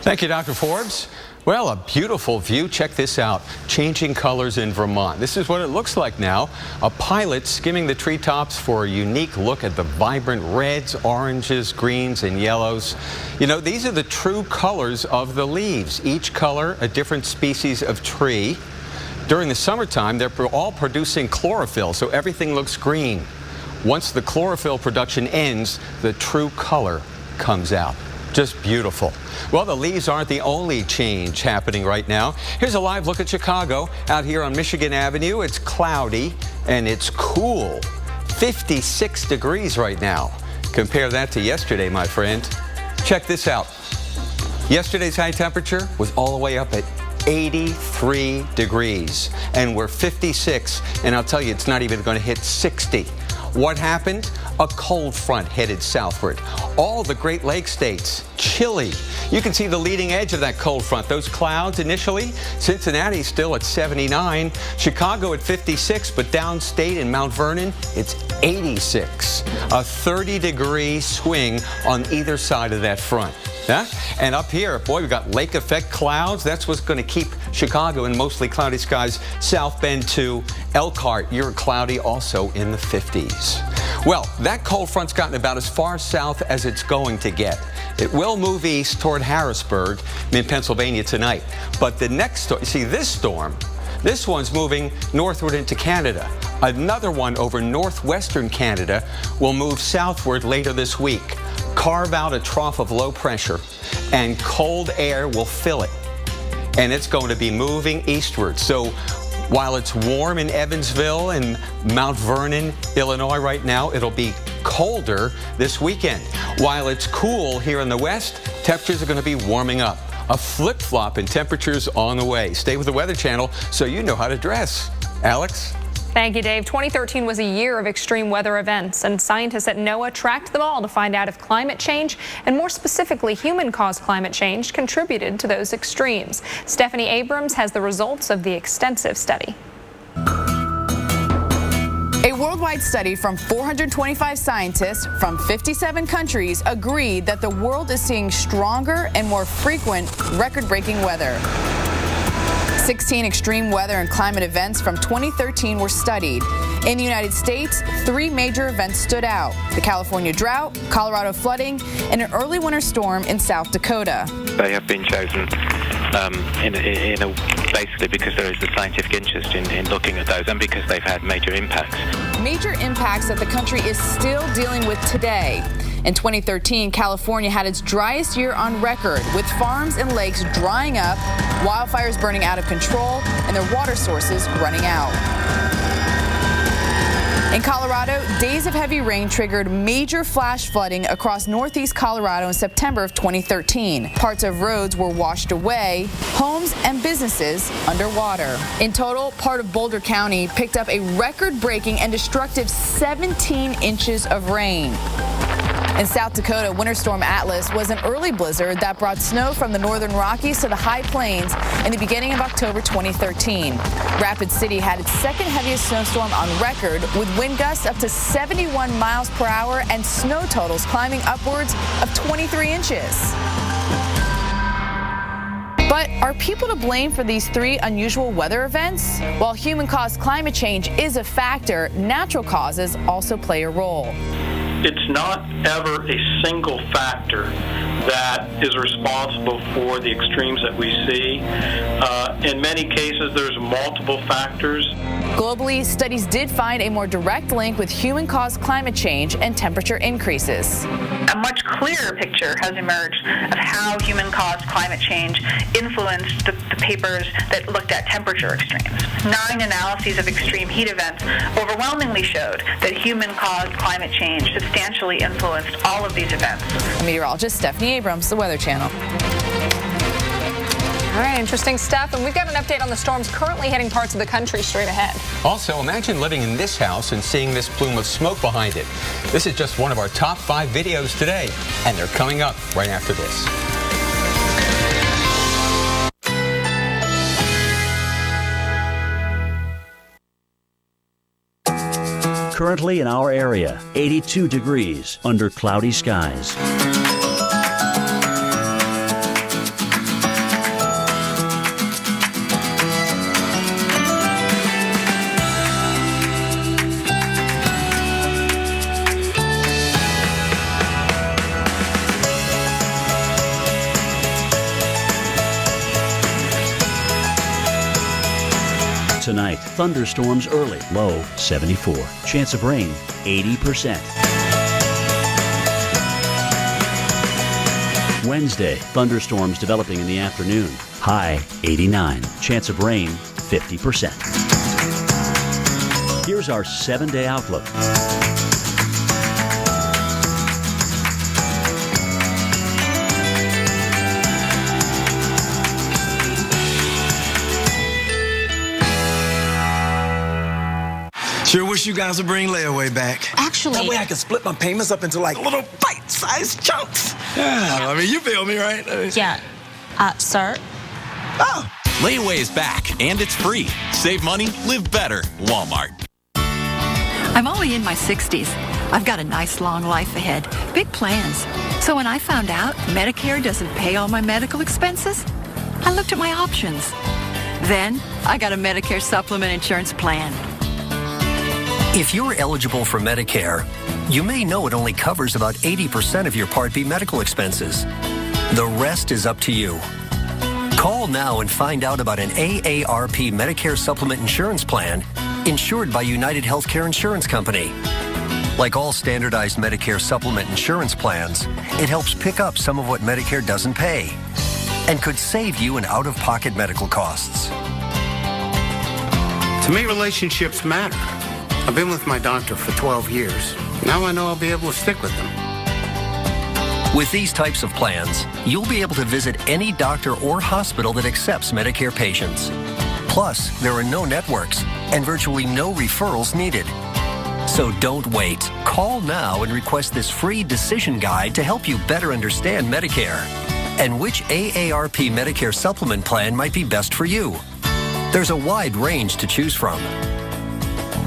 Thank you, Dr. Forbes. Well, a beautiful view. Check this out. Changing colors in Vermont. This is what it looks like now. A pilot skimming the treetops for a unique look at the vibrant reds, oranges, greens, and yellows. You know, these are the true colors of the leaves. Each color a different species of tree. During the summertime, they're all producing chlorophyll, so everything looks green. Once the chlorophyll production ends, the true color comes out. Just beautiful. Well, the leaves aren't the only change happening right now. Here's a live look at Chicago out here on Michigan Avenue. It's cloudy and it's cool. 56 degrees right now. Compare that to yesterday, my friend. Check this out. Yesterday's high temperature was all the way up at 83 degrees, and we're 56, and I'll tell you, it's not even going to hit 60. What happened? A cold front headed southward. All the Great Lakes states, chilly. You can see the leading edge of that cold front. Those clouds initially, Cincinnati still at 79, Chicago at 56, but downstate in Mount Vernon, it's 86. A 30-degree swing on either side of that front. Yeah? And up here, boy, we've got lake effect clouds. That's what's going to keep Chicago in mostly cloudy skies. South Bend to Elkhart, you're cloudy also in the 50s. Well, that cold front's gotten about as far south as it's going to get. It will move east toward Harrisburg in Pennsylvania tonight. But the next storm, see this storm, this one's moving northward into Canada. Another one over northwestern Canada will move southward later this week. Carve out a trough of low pressure, and cold air will fill it. And it's going to be moving eastward. So while it's warm in Evansville and Mount Vernon, Illinois right now, it'll be colder this weekend. While it's cool here in the west, temperatures are going to be warming up. A flip-flop in temperatures on the way. Stay with the Weather Channel so you know how to dress. Alex? Thank you, Dave. 2013 was a year of extreme weather events, and scientists at NOAA tracked them all to find out if climate change, and more specifically human-caused climate change, contributed to those extremes. Stephanie Abrams has the results of the extensive study. A worldwide study from 425 scientists from 57 countries agreed that the world is seeing stronger and more frequent record-breaking weather. 16 extreme weather and climate events from 2013 were studied. In the United States, 3 major events stood out: the California drought, Colorado flooding, and an early winter storm in South Dakota. They have been chosen basically because there is a scientific interest in looking at those and because they've had major impacts. Major impacts that the country is still dealing with today. In 2013, California had its driest year on record, with farms and lakes drying up, wildfires burning out of control, and their water sources running out. In Colorado, days of heavy rain triggered major flash flooding across northeast Colorado in September of 2013. Parts of roads were washed away, homes and businesses underwater. In total, part of Boulder County picked up a record-breaking and destructive 17 inches of rain. In South Dakota, Winter Storm Atlas was an early blizzard that brought snow from the northern Rockies to the high plains in the beginning of October 2013. Rapid City had its second heaviest snowstorm on record, with wind gusts up to 71 miles per hour and snow totals climbing upwards of 23 inches. But are people to blame for these 3 unusual weather events? While human-caused climate change is a factor, natural causes also play a role. It's not ever a single factor that is responsible for the extremes that we see. In many cases, there's multiple factors. Globally, studies did find a more direct link with human-caused climate change and temperature increases. A much clearer picture has emerged of how human-caused climate change influenced the papers that looked at temperature extremes. 9 analyses of extreme heat events overwhelmingly showed that human-caused climate change substantially influenced all of these events. Meteorologist Stephanie Abrams, the Weather Channel. All right, interesting stuff. And we've got an update on the storms currently hitting parts of the country straight ahead. Also, imagine living in this house and seeing this plume of smoke behind it. This is just one of our top 5 videos today, and they're coming up right after this. Currently in our area, 82 degrees under cloudy skies. Tonight, thunderstorms early, low 74. Chance of rain 80%. Wednesday, thunderstorms developing in the afternoon, high 89. Chance of rain 50%. Here's our 7-day outlook. Sure wish you guys would bring layaway back. Actually, that way I can split my payments up into like little bite-sized chunks. Yeah, I mean, you feel me, right? yeah. Sir? Oh. Layaway is back, and it's free. Save money, live better. Walmart. I'm only in my 60s. I've got a nice long life ahead, big plans. So when I found out Medicare doesn't pay all my medical expenses, I looked at my options. Then I got a Medicare supplement insurance plan. If you're eligible for Medicare, you may know it only covers about 80% of your Part B medical expenses. The rest is up to you. Call now and find out about an AARP Medicare Supplement Insurance Plan insured by United Healthcare Insurance Company. Like all standardized Medicare Supplement Insurance plans, it helps pick up some of what Medicare doesn't pay and could save you in out-of-pocket medical costs. To me, relationships matter. I've been with my doctor for 12 years. Now I know I'll be able to stick with them. With these types of plans, you'll be able to visit any doctor or hospital that accepts Medicare patients. Plus, there are no networks and virtually no referrals needed. So don't wait. Call now and request this free decision guide to help you better understand Medicare and which AARP Medicare supplement plan might be best for you. There's a wide range to choose from.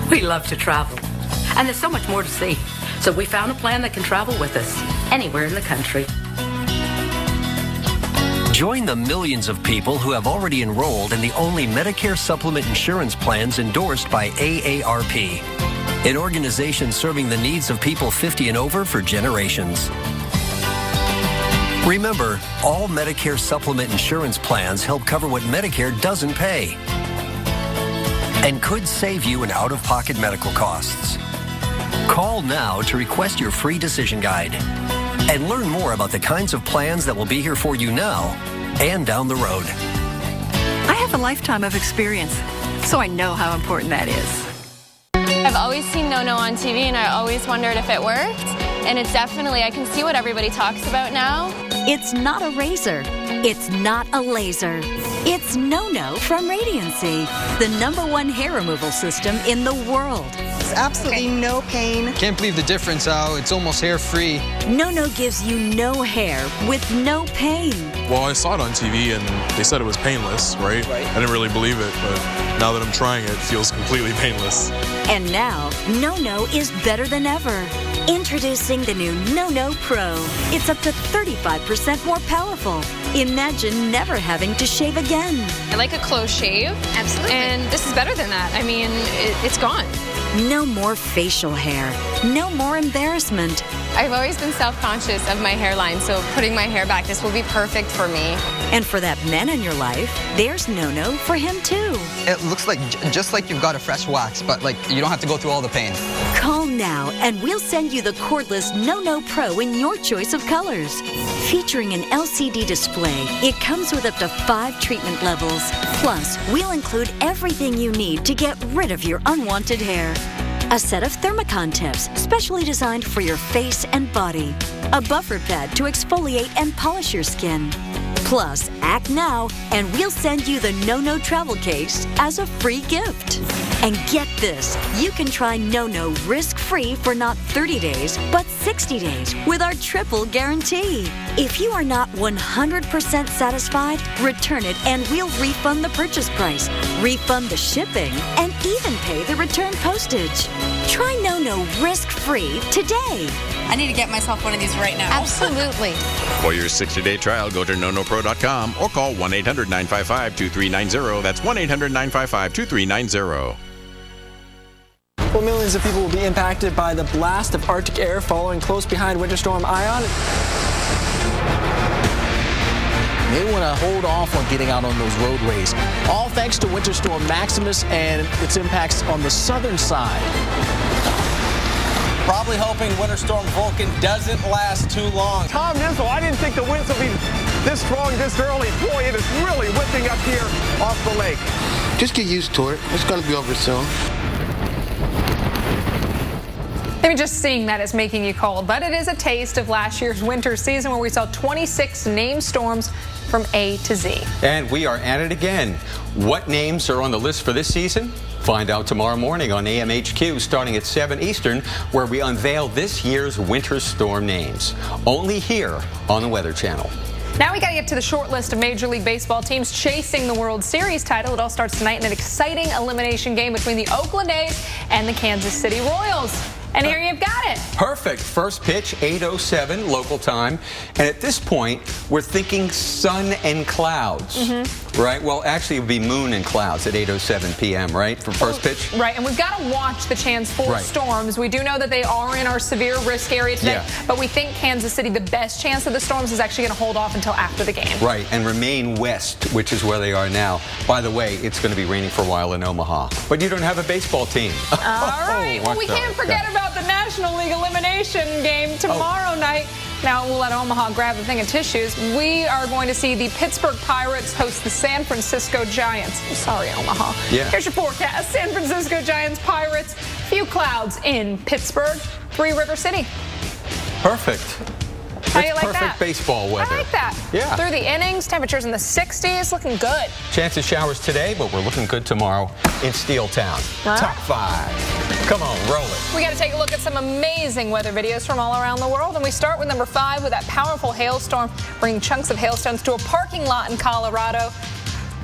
We love to travel, and there's so much more to see. So we found a plan that can travel with us anywhere in the country. Join the millions of people who have already enrolled in the only Medicare supplement insurance plans endorsed by AARP, an organization serving the needs of people 50 and over for generations. Remember, all Medicare supplement insurance plans help cover what Medicare doesn't pay and could save you in out-of-pocket medical costs. Call now to request your free decision guide and learn more about the kinds of plans that will be here for you now and down the road. I have a lifetime of experience, so I know how important that is. I've always seen No-No on TV, and I always wondered if it worked. And it's definitely, I can see what everybody talks about now. It's not a razor. It's not a laser. It's No-No from Radiancy, the #1 hair removal system in the world. It's absolutely no pain. Can't believe the difference, Al. It's almost hair-free. No-No gives you no hair with no pain. Well, I saw it on TV and they said it was painless, right? I didn't really believe it, but now that I'm trying it, it feels completely painless. And now, No-No is better than ever. Introducing the new No-No Pro. It's up to 35% more powerful. Imagine never having to shave again. I like a close shave. Absolutely. And this is better than that. I mean, it's gone. No more facial hair. No more embarrassment. I've always been self-conscious of my hairline, so putting my hair back, this will be perfect for me. And for that man in your life, there's No-No for him too. It looks like just like you've got a fresh wax, but like you don't have to go through all the pain. Call now and we'll send you the cordless No-No Pro in your choice of colors. Featuring an LCD display, it comes with up to 5 treatment levels. Plus, we'll include everything you need to get rid of your unwanted hair. A set of Thermicon tips, specially designed for your face and body. A buffer pad to exfoliate and polish your skin. Plus, act now and we'll send you the No-No travel case as a free gift. And get this, you can try No-No risk-free for not 30 days, but 60 days with our triple guarantee. If you are not 100% satisfied, return it and we'll refund the purchase price, refund the shipping, and even pay the return postage. Try No-No risk-free today. I need to get myself one of these right now. Absolutely. For your 60-day trial, go to nonopro.com or call 1-800-955-2390. That's 1-800-955-2390. Well, millions of people will be impacted by the blast of Arctic air following close behind Winter Storm Ion. may want to hold off on getting out on those roadways. All thanks to Winter Storm Maximus and its impacts on the southern side. Probably hoping Winter Storm Vulcan doesn't last too long. Tom Nizzle, I didn't think the winds would be this strong this early. Boy, it is really whipping up here off the lake. Just get used to it. It's going to be over soon. Maybe just seeing that is making you cold, but it is a taste of last year's winter season where we saw 26 named storms from A to Z. And we are at it again. What names are on the list for this season? Find out tomorrow morning on AMHQ starting at 7 Eastern, where we unveil this year's winter storm names. Only here on the Weather Channel. Now we got to get to the short list of Major League Baseball teams chasing the World Series title. It all starts tonight in an exciting elimination game between the Oakland A's and the Kansas City Royals. And here you've got it. Perfect. First pitch, 8:07 local time. And at this point, we're thinking sun and clouds, right? Well, actually, it would be moon and clouds at 8:07 p.m., right, for first pitch? Right, and we've got to watch the chance for storms. We do know that they are in our severe risk area today, but we think Kansas City, the best chance of the storms is actually going to hold off until after the game. Right, and remain west, which is where they are now. By the way, it's going to be raining for a while in Omaha. But you don't have a baseball team. All right, well, we can't forget about the National League elimination game tomorrow night. Now we'll let Omaha grab a thing of tissues. We are going to see the Pittsburgh Pirates host the San Francisco Giants. Sorry, Omaha. Here's your forecast. San Francisco Giants, Pirates, few clouds in Pittsburgh, Three River City. Perfect. How do you like perfect that? Baseball weather. I like that. Yeah. Through the innings, temperatures in the 60s, looking good. Chance of showers today, but we're looking good tomorrow in Steel Town. Top 5. Come on, roll it. We got to take a look at some amazing weather videos from all around the world. And we start with number 5 with that powerful hailstorm bringing chunks of hailstones to a parking lot in Colorado.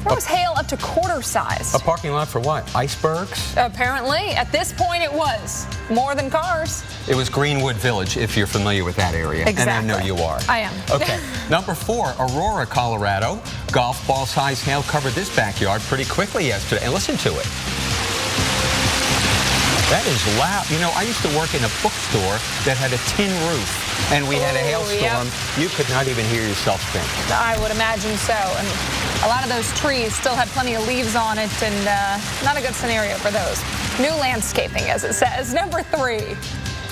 There was hail up to quarter size. A parking lot for what? Icebergs? Apparently, at this point it was. More than cars. It was Greenwood Village, if you're familiar with that area. Exactly. And I know you are. I am. Okay. Number 4, Aurora, Colorado. Golf ball size hail covered this backyard pretty quickly yesterday. And listen to it. That is loud. You know, I used to work in a bookstore that had a tin roof, and we had a hailstorm. You could not even hear yourself think. I would imagine so. And a lot of those trees still had plenty of leaves on it, and not a good scenario for those. New landscaping, as it says. Number 3.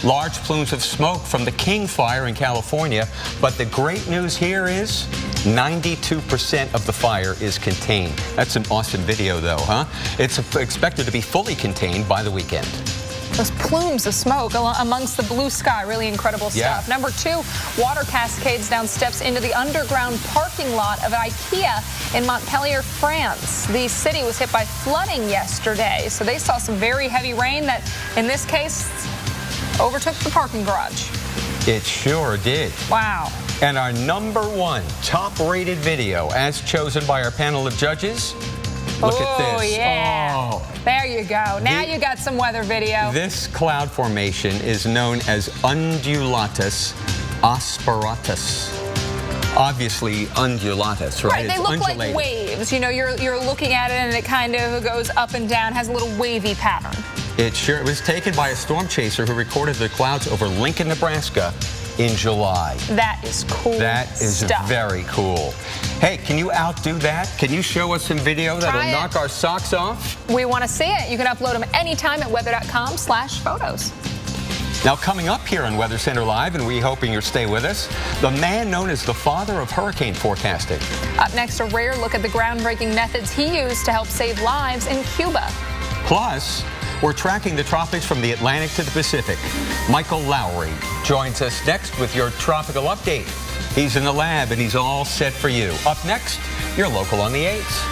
Large plumes of smoke from the King Fire in California, but the great news here is 92% of the fire is contained. That's an awesome video, though, huh? It's expected to be fully contained by the weekend. Those plumes of smoke amongst the blue sky, really incredible stuff. Number 2, water cascades down steps into the underground parking lot of IKEA in Montpellier, France. The city was hit by flooding yesterday, so they saw some very heavy rain that, in this case, overtook the parking garage. It sure did. Wow. And our number 1 top-rated video, as chosen by our panel of judges. Look at this. Oh, yeah. There you go. Now you got some weather video. This cloud formation is known as undulatus asperatus. Obviously, undulatus, right? They look like waves. You know, you're looking at it and it kind of goes up and down, has a little wavy pattern. It was taken by a storm chaser who recorded the clouds over Lincoln, Nebraska in July. That is cool. That is very cool. Hey, can you outdo that? Can you show us some video that'll knock our socks off? We want to see it. You can upload them anytime at weather.com/photos. Now, coming up here on Weather Center Live, and we're hoping you'll stay with us, the man known as the father of hurricane forecasting. Up next, a rare look at the groundbreaking methods he used to help save lives in Cuba. Plus, we're tracking the tropics from the Atlantic to the Pacific. Michael Lowry joins us next with your tropical update. He's in the lab, and he's all set for you. Up next, your local on the 8s.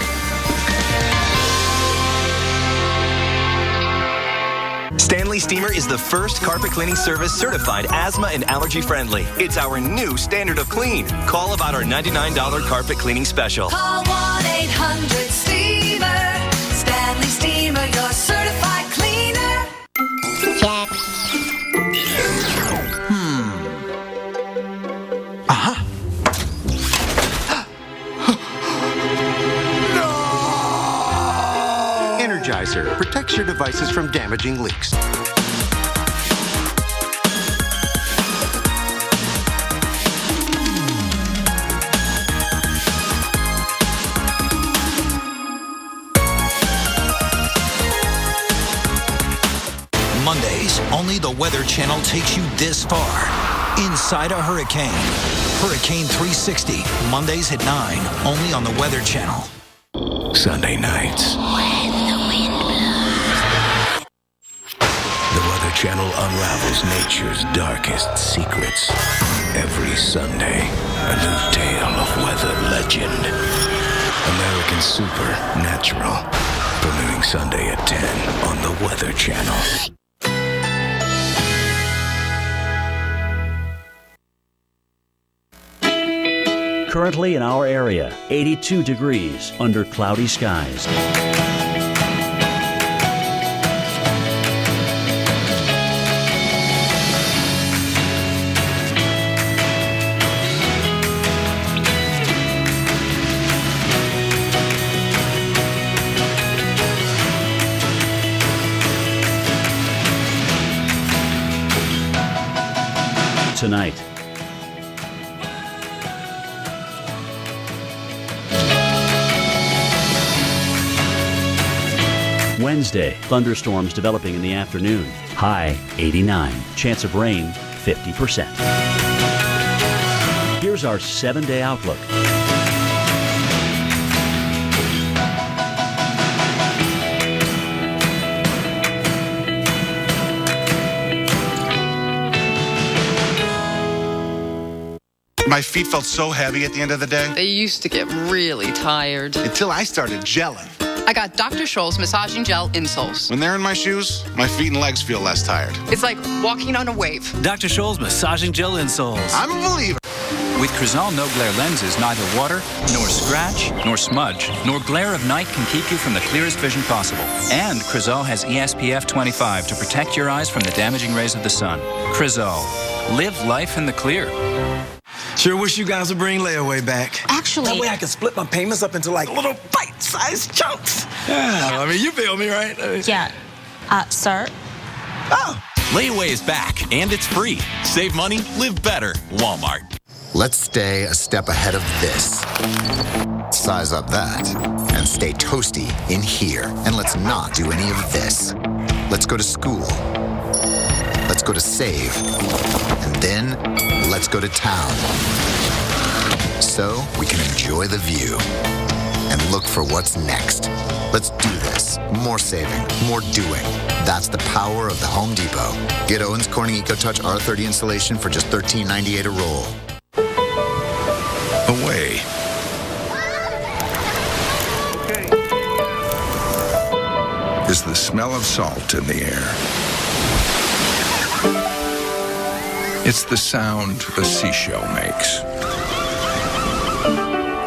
Stanley Steamer is the first carpet cleaning service certified asthma and allergy friendly. It's our new standard of clean. Call about our $99 carpet cleaning special. Call 1-800-STEAMER. Stanley Steamer, your certified cleaner. Check. Energizer protects your devices from damaging leaks. place only the Weather Channel takes you this far. Inside a hurricane. Hurricane 360, Mondays at 9, only on the Weather Channel. Sunday nights. When the wind blows. The Weather Channel unravels nature's darkest secrets. Every Sunday, a new tale of weather legend. American Supernatural. Premiering Sunday at 10 on the Weather Channel. Currently in our area, 82 degrees under cloudy skies. Tonight. Wednesday, thunderstorms developing in the afternoon. High 89. Chance of rain 50%. Here's our 7-day outlook. My feet felt so heavy at the end of the day. They used to get really tired. Until I started gelling. I got Dr. Scholl's massaging gel insoles. When they're in my shoes, my feet and legs feel less tired. It's like walking on a wave. Dr. Scholl's massaging gel insoles. I'm a believer. With Crizal No Glare lenses, neither water, nor scratch, nor smudge, nor glare of night can keep you from the clearest vision possible. And Crizal has ESPF 25 to protect your eyes from the damaging rays of the sun. Crizal. Live life in the clear. Sure wish you guys would bring layaway back. Actually, that way I can split my payments up into like little bite-sized chunks. Yeah, I mean, you feel me, right? Yeah. Sir? Oh. Layaway is back, and it's free. Save money, live better. Walmart. Let's stay a step ahead of this. Size up that, and stay toasty in here. And let's not do any of this. Let's go to school. Let's go to save. And then, let's go to town. So we can enjoy the view and look for what's next. Let's do this. More saving, more doing. That's the power of the Home Depot. Get Owens Corning EcoTouch R30 installation for just $13.98 a roll. Away. Is the smell of salt in the air. It's the sound a seashell makes.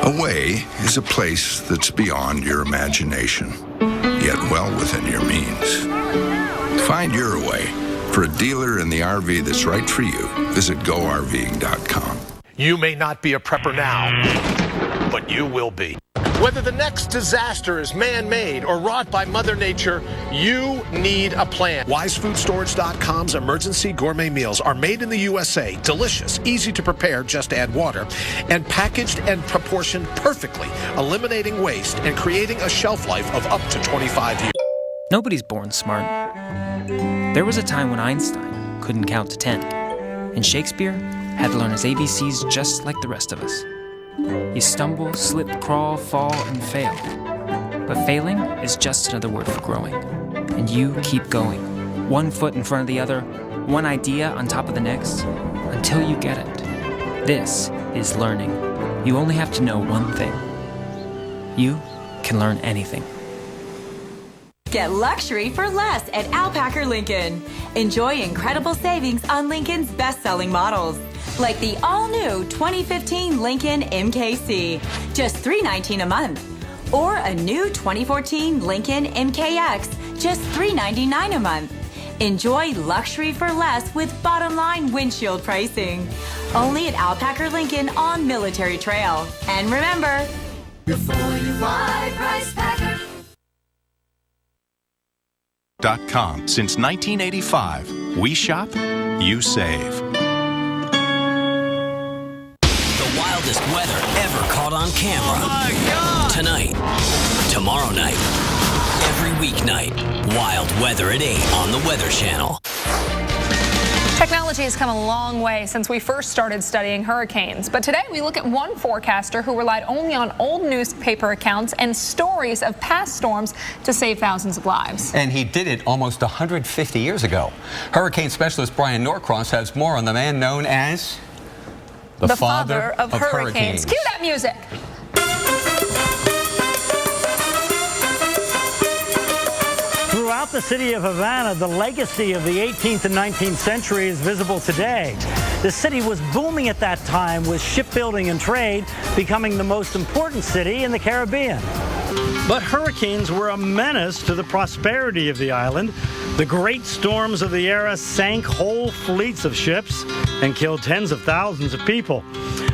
Away is a place that's beyond your imagination, yet well within your means. Find your away. For a dealer in the RV that's right for you, visit GoRVing.com. You may not be a prepper now, but you will be. Whether the next disaster is man-made or wrought by Mother Nature, you need a plan. WiseFoodStorage.com's emergency gourmet meals are made in the USA, delicious, easy to prepare, just add water, and packaged and proportioned perfectly, eliminating waste and creating a shelf life of up to 25 years. Nobody's born smart. There was a time when Einstein couldn't count to 10, and Shakespeare had to learn his ABCs just like the rest of us. You stumble, slip, crawl, fall, and fail. But failing is just another word for growing. And you keep going, one foot in front of the other, one idea on top of the next, until you get it. This is learning. You only have to know one thing. You can learn anything. Get luxury for less at Alpacker Lincoln. Enjoy incredible savings on Lincoln's best-selling models, like the all-new 2015 Lincoln MKC, just $319 a month, or a new 2014 Lincoln MKX, just $399 a month. Enjoy luxury for less with bottom-line windshield pricing. Only at Alpacker Lincoln on Military Trail. And remember, before you buy, Price Packer. .com. Since 1985, we shop, you save. The wildest weather ever caught on camera. Oh my God! Tonight, tomorrow night, every weeknight. Wild Weather at 8 on the Weather Channel. Technology has come a long way since we first started studying hurricanes. But today we look at one forecaster who relied only on old newspaper accounts and stories of past storms to save thousands of lives. And he did it almost 150 years ago. Hurricane specialist Brian Norcross has more on the man known as the father of hurricanes. Cue that music. Throughout the city of Havana, the legacy of the 18th and 19th century is visible today. The city was booming at that time with shipbuilding and trade, becoming the most important city in the Caribbean. But hurricanes were a menace to the prosperity of the island. The great storms of the era sank whole fleets of ships and killed tens of thousands of people.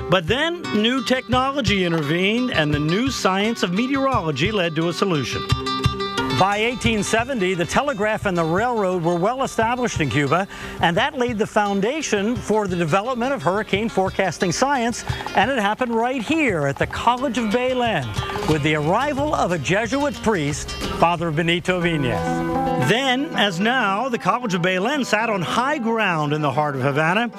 But then new technology intervened, and the new science of meteorology led to a solution. By 1870, the telegraph and the railroad were well established in Cuba, and that laid the foundation for the development of hurricane forecasting science, and it happened right here at the College of Belen with the arrival of a Jesuit priest, Father Benito Viñas. Then, as now, the College of Belen sat on high ground in the heart of Havana.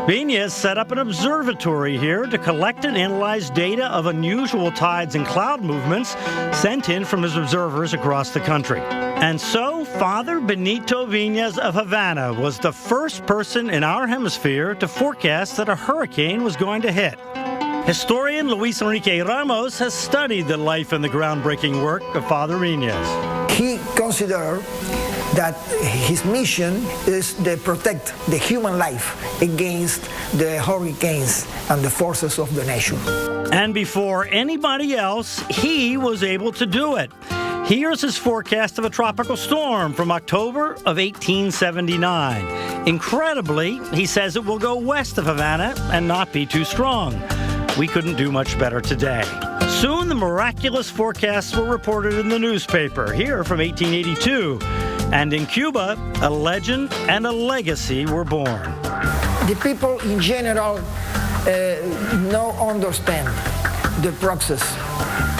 Viñas set up an observatory here to collect and analyze data of unusual tides and cloud movements sent in from his observers across the country. And so, Father Benito Viñas of Havana was the first person in our hemisphere to forecast that a hurricane was going to hit. Historian Luis Enrique Ramos has studied the life and the groundbreaking work of Father Viñas. He considered that his mission is to protect the human life against the hurricanes and the forces of the nature. And before anybody else, he was able to do it. Here's his forecast of a tropical storm from October of 1879. Incredibly, he says it will go west of Havana and not be too strong. We couldn't do much better today. Soon, the miraculous forecasts were reported in the newspaper, here from 1882. And in Cuba, a legend and a legacy were born. The people in general don't understand the process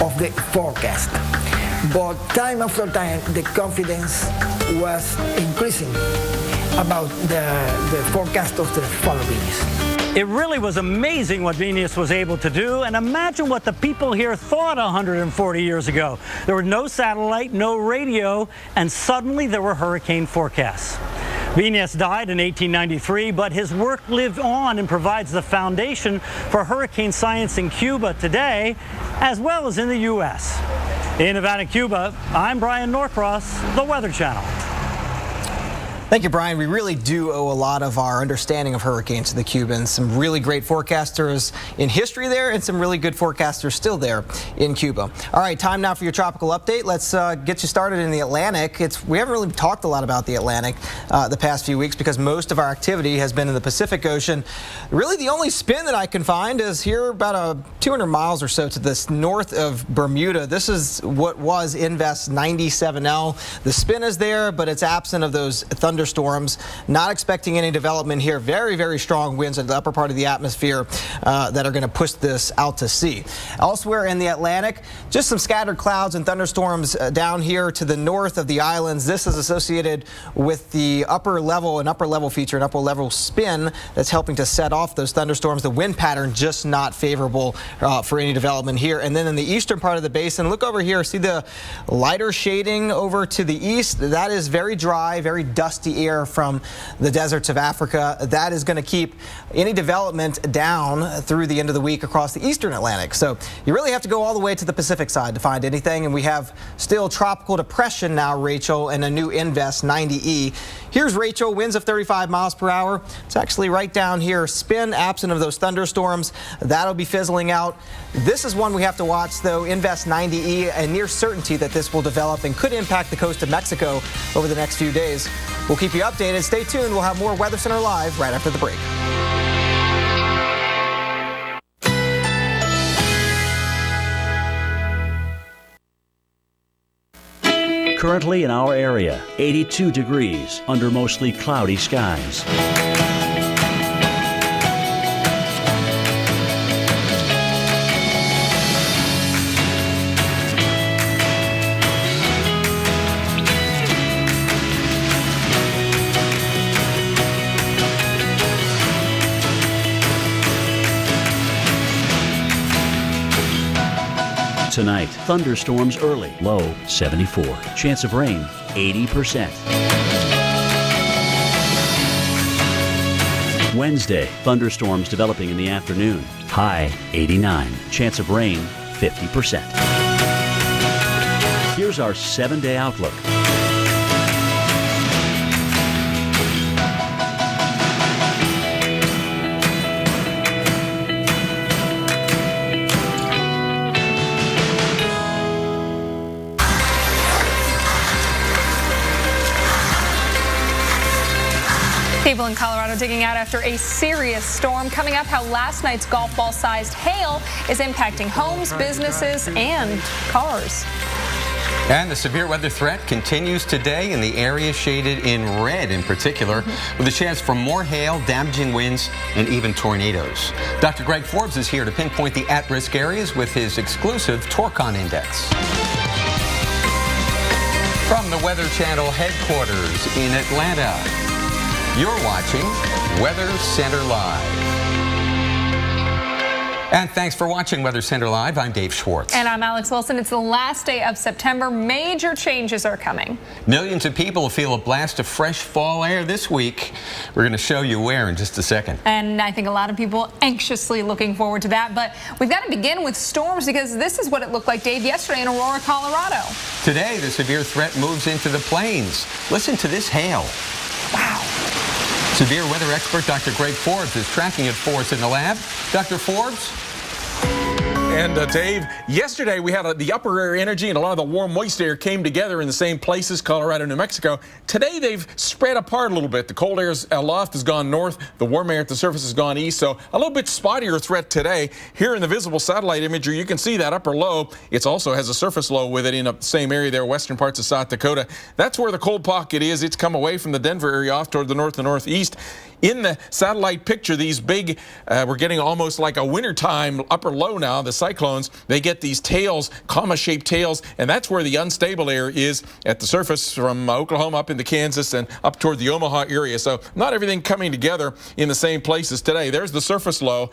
of the forecast. But time after time, the confidence was increasing about the forecast of the Father Viñas. It really was amazing what Viñas was able to do, and imagine what the people here thought 140 years ago. There was no satellite, no radio, and suddenly there were hurricane forecasts. Viñas died in 1893, but his work lived on and provides the foundation for hurricane science in Cuba today, as well as in the U.S. In Havana, Cuba, I'm Brian Norcross, the Weather Channel. Thank you, Brian. We really do owe a lot of our understanding of hurricanes to the Cubans. Some really great forecasters in history there, and some really good forecasters still there in Cuba. All right, time now for your tropical update. Let's get you started in the Atlantic. We haven't really talked a lot about the Atlantic the past few weeks because most of our activity has been in the Pacific Ocean. Really, the only spin that I can find is here about 200 miles or so to the north of Bermuda. This is what was Invest 97L. The spin is there, but it's absent of those thunderstorms. Not expecting any development here. Very, very strong winds in the upper part of the atmosphere that are going to push this out to sea. Elsewhere in the Atlantic, just some scattered clouds and thunderstorms down here to the north of the islands. This is associated with the upper level feature, an upper level spin that's helping to set off those thunderstorms. The wind pattern just not favorable for any development here. And then in the eastern part of the basin, look over here, see the lighter shading over to the east. That is very dry, very dusty air from the deserts of Africa. That is going to keep any development down through the end of the week across the eastern Atlantic. So you really have to go all the way to the Pacific side to find anything. And we have still tropical depression now, Rachel, and a new Invest 90E. Here's Rachel, winds of 35 miles per hour. It's actually right down here. Spin absent of those thunderstorms. That'll be fizzling out. This is one we have to watch, though. Invest 90E, a near certainty that this will develop and could impact the coast of Mexico over the next few days. We'll keep you updated. Stay tuned. We'll have more Weather Center Live right after the break. Currently in our area, 82 degrees under mostly cloudy skies. Tonight, thunderstorms early, low 74. Chance of rain 80%. Wednesday, thunderstorms developing in the afternoon, high 89. Chance of rain 50%. Here's our 7-day outlook. People in Colorado digging out after a serious storm. Coming up, how last night's golf ball-sized hail is impacting homes, businesses, and cars. And the severe weather threat continues today in the area shaded in red in particular, with a chance for more hail, damaging winds, and even tornadoes. Dr. Greg Forbes is here to pinpoint the at-risk areas with his exclusive Torcon Index. From the Weather Channel headquarters in Atlanta, you're watching Weather Center Live. And thanks for watching Weather Center Live. I'm Dave Schwartz. And I'm Alex Wilson. It's the last day of September. Major changes are coming. Millions of people will feel a blast of fresh fall air this week. We're going to show you where in just a second. And I think a lot of people anxiously looking forward to that. But we've got to begin with storms, because this is what it looked like, Dave, yesterday in Aurora, Colorado. Today, the severe threat moves into the plains. Listen to this hail. Wow. Severe weather expert Dr. Greg Forbes is tracking it for us in the lab. Dr. Forbes? And Dave, yesterday we had the upper air energy and a lot of the warm, moist air came together in the same places, Colorado, New Mexico. Today they've spread apart a little bit. The cold air aloft has gone north. The warm air at the surface has gone east. So a little bit spottier threat today. Here in the visible satellite imagery, you can see that upper low. It also has a surface low with it in the same area there, western parts of South Dakota. That's where the cold pocket is. It's come away from the Denver area off toward the north and northeast. In the satellite picture, these big, we're getting almost like a wintertime upper low now, the cyclones. They get these tails, comma-shaped tails, and that's where the unstable air is at the surface from Oklahoma up into Kansas and up toward the Omaha area. So not everything coming together in the same places today. There's the surface low.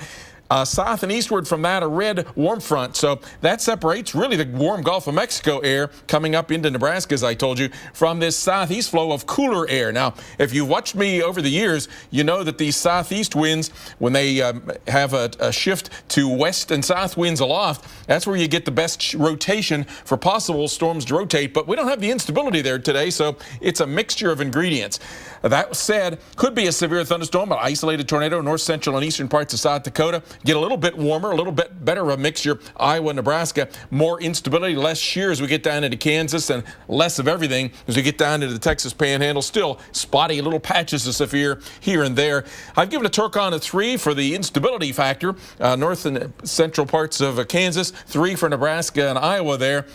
South and eastward from that, a red warm front. So that separates really the warm Gulf of Mexico air coming up into Nebraska, as I told you, from this southeast flow of cooler air. Now, if you've watched me over the years, you know that these southeast winds, when they have a shift to west and south winds aloft, that's where you get the best rotation for possible storms to rotate. But we don't have the instability there today, so it's a mixture of ingredients. That said, could be a severe thunderstorm, an isolated tornado, north, central, and eastern parts of South Dakota. Get a little bit warmer, a little bit better of a mixture. Iowa, Nebraska, more instability, less shear as we get down into Kansas, and less of everything as we get down into the Texas Panhandle. Still spotty little patches of severe here and there. I've given a Torcon a 3 for the instability factor. North and central parts of Kansas, 3 for Nebraska and Iowa there.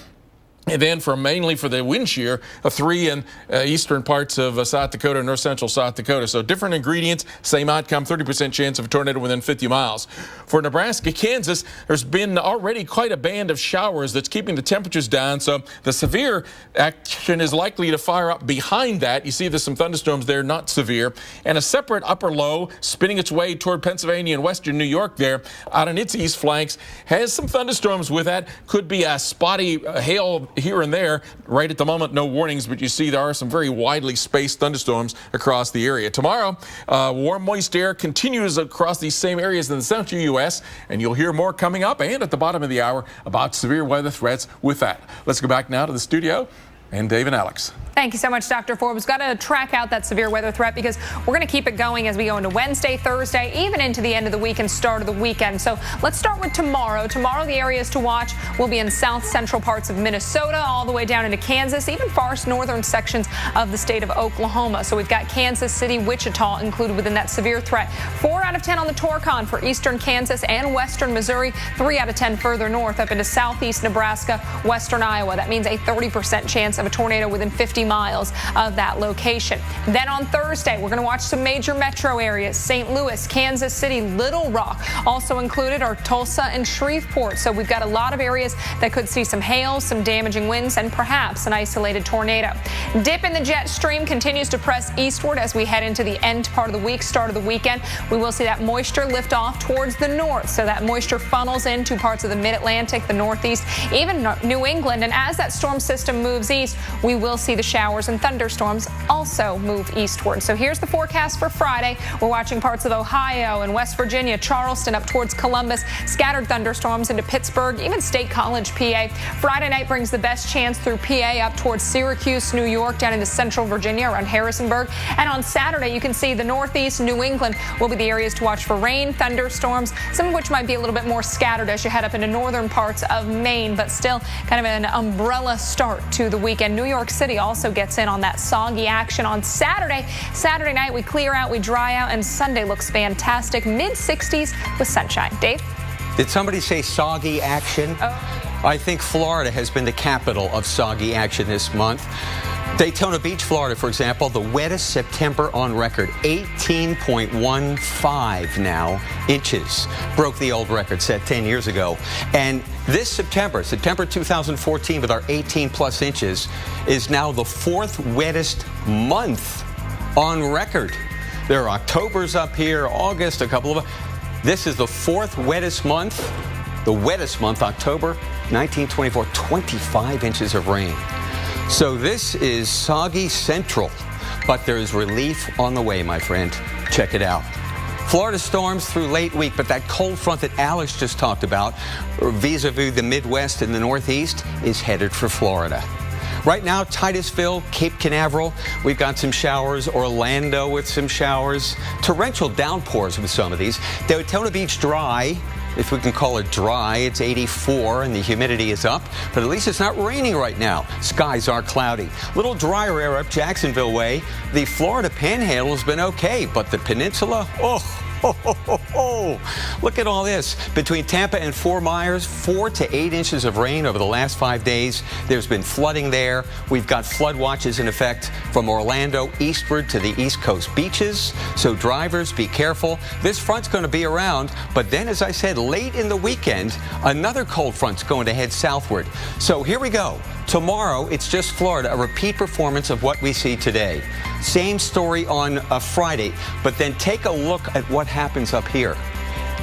And then mainly for the wind shear, a 3 in eastern parts of South Dakota, north central South Dakota. So different ingredients, same outcome, 30% chance of a tornado within 50 miles. For Nebraska, Kansas, there's been already quite a band of showers that's keeping the temperatures down. So the severe action is likely to fire up behind that. You see there's some thunderstorms there, not severe. And a separate upper low spinning its way toward Pennsylvania and western New York there out on its east flanks has some thunderstorms with that. Could be a spotty hail here and there. Right at the moment, no warnings, but you see there are some very widely spaced thunderstorms across the area. Tomorrow, warm, moist air continues across these same areas in the central U.S., and you'll hear more coming up and at the bottom of the hour about severe weather threats with that. Let's go back now to the studio and Dave and Alex. Thank you so much, Dr. Forbes. Got to track out that severe weather threat, because we're going to keep it going as we go into Wednesday, Thursday, even into the end of the week and start of the weekend. So let's start with tomorrow. Tomorrow, the areas to watch will be in south central parts of Minnesota, all the way down into Kansas, even far northern sections of the state of Oklahoma. So we've got Kansas City, Wichita included within that severe threat. 4 out of 10 on the Torcon for eastern Kansas and western Missouri. 3 out of 10 further north up into southeast Nebraska, western Iowa. That means a 30% chance chance of a tornado within 50 miles of that location. Then on Thursday, we're going to watch some major metro areas. St. Louis, Kansas City, Little Rock. Also included are Tulsa and Shreveport. So we've got a lot of areas that could see some hail, some damaging winds, and perhaps an isolated tornado. Dip in the jet stream continues to press eastward as we head into the end part of the week, start of the weekend. We will see that moisture lift off towards the north. So that moisture funnels into parts of the mid-Atlantic, the Northeast, even New England. And as that storm system moves east, we will see the showers and thunderstorms also move eastward. So here's the forecast for Friday. We're watching parts of Ohio and West Virginia, Charleston up towards Columbus, scattered thunderstorms into Pittsburgh, even State College, PA. Friday night brings the best chance through PA up towards Syracuse, New York, down into central Virginia around Harrisonburg. And on Saturday, you can see the Northeast, New England will be the areas to watch for rain, thunderstorms, some of which might be a little bit more scattered as you head up into northern parts of Maine, but still kind of an umbrella start to the weekend. New York City also gets in on that soggy action on Saturday. Saturday night, we clear out, we dry out, and Sunday looks fantastic. Mid-60s with sunshine. Dave? Did somebody say soggy action? I think Florida has been the capital of soggy action this month. Daytona Beach, Florida, for example, the wettest September on record, 18.15 now inches. Broke the old record set 10 years ago. And this September 2014, with our 18-plus inches, is now the fourth wettest month on record. There are Octobers up here, August, a couple of... This is the fourth wettest month. The wettest month, October 1924, 25 inches of rain. So this is soggy central, but there's relief on the way, my friend. Check it out. Florida storms through late week, but that cold front that Alex just talked about, vis-a-vis the Midwest and the Northeast, is headed for Florida. Right now, Titusville, Cape Canaveral, we've got some showers. Orlando with some showers. Torrential downpours with some of these. Daytona Beach dry. If we can call it dry, it's 84 and the humidity is up, but at least it's not raining right now. Skies are cloudy. Little drier air up Jacksonville way. The Florida Panhandle has been okay, but the peninsula, look at all this. Between Tampa and Fort Myers, 4 to 8 inches of rain over the last 5 days. There's been flooding there. We've got flood watches in effect from Orlando eastward to the East Coast beaches. So drivers, be careful. This front's going to be around, but then, as I said, late in the weekend, another cold front's going to head southward. So here we go. Tomorrow, it's just Florida, a repeat performance of what we see today. Same story on a Friday, but then take a look at what happens up here.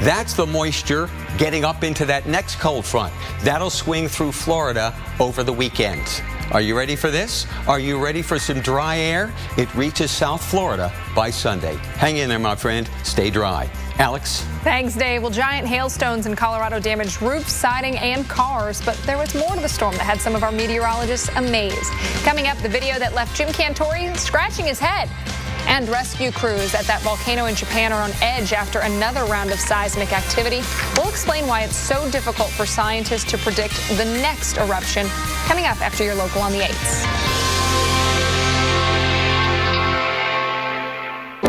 That's the moisture getting up into that next cold front. That'll swing through Florida over the weekend. Are you ready for this? Are you ready for some dry air? It reaches South Florida by Sunday. Hang in there, my friend. Stay dry. Alex? Thanks, Dave. Well, giant hailstones in Colorado damaged roofs, siding, and cars, but there was more to the storm that had some of our meteorologists amazed. Coming up, the video that left Jim Cantore scratching his head. And rescue crews at that volcano in Japan are on edge after another round of seismic activity. We'll explain why it's so difficult for scientists to predict the next eruption. Coming up after your local on the 8s.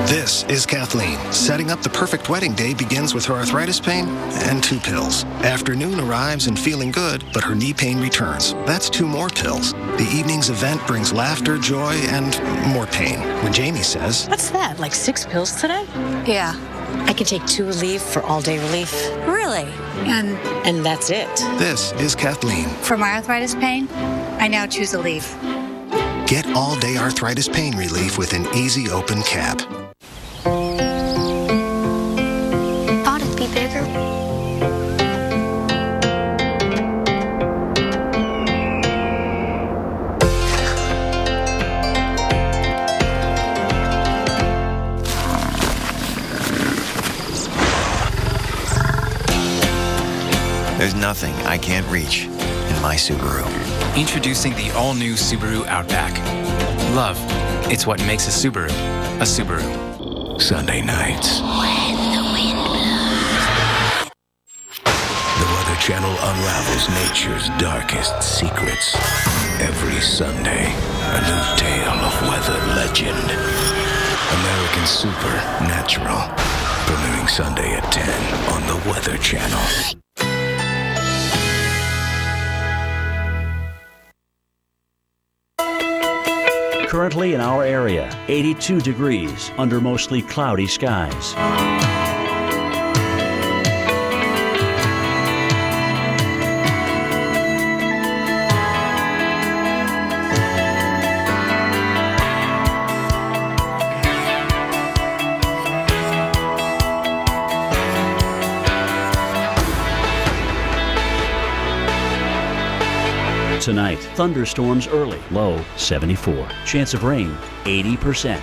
This is Kathleen. Setting up the perfect wedding day begins with her arthritis pain and 2 pills. Afternoon arrives and feeling good, but her knee pain returns. That's 2 more pills. The evening's event brings laughter, joy, and more pain. When Jamie says, "What's that, like 6 pills today?" Yeah. I can take 2 Aleve for all-day relief. Really? And that's it. This is Kathleen. For my arthritis pain, I now choose Aleve. Get all-day arthritis pain relief with an easy open cap. Thought it'd be bigger. There's nothing I can't reach in my Subaru. Introducing the all-new Subaru Outback. Love, it's what makes a Subaru a Subaru. Sunday nights. When the wind blows. The Weather Channel unravels nature's darkest secrets. Every Sunday, a new tale of weather legend. American Supernatural. Premiering Sunday at 10 on the Weather Channel. Currently in our area, 82 degrees under mostly cloudy skies. Tonight, thunderstorms early, low 74. Chance of rain, 80%.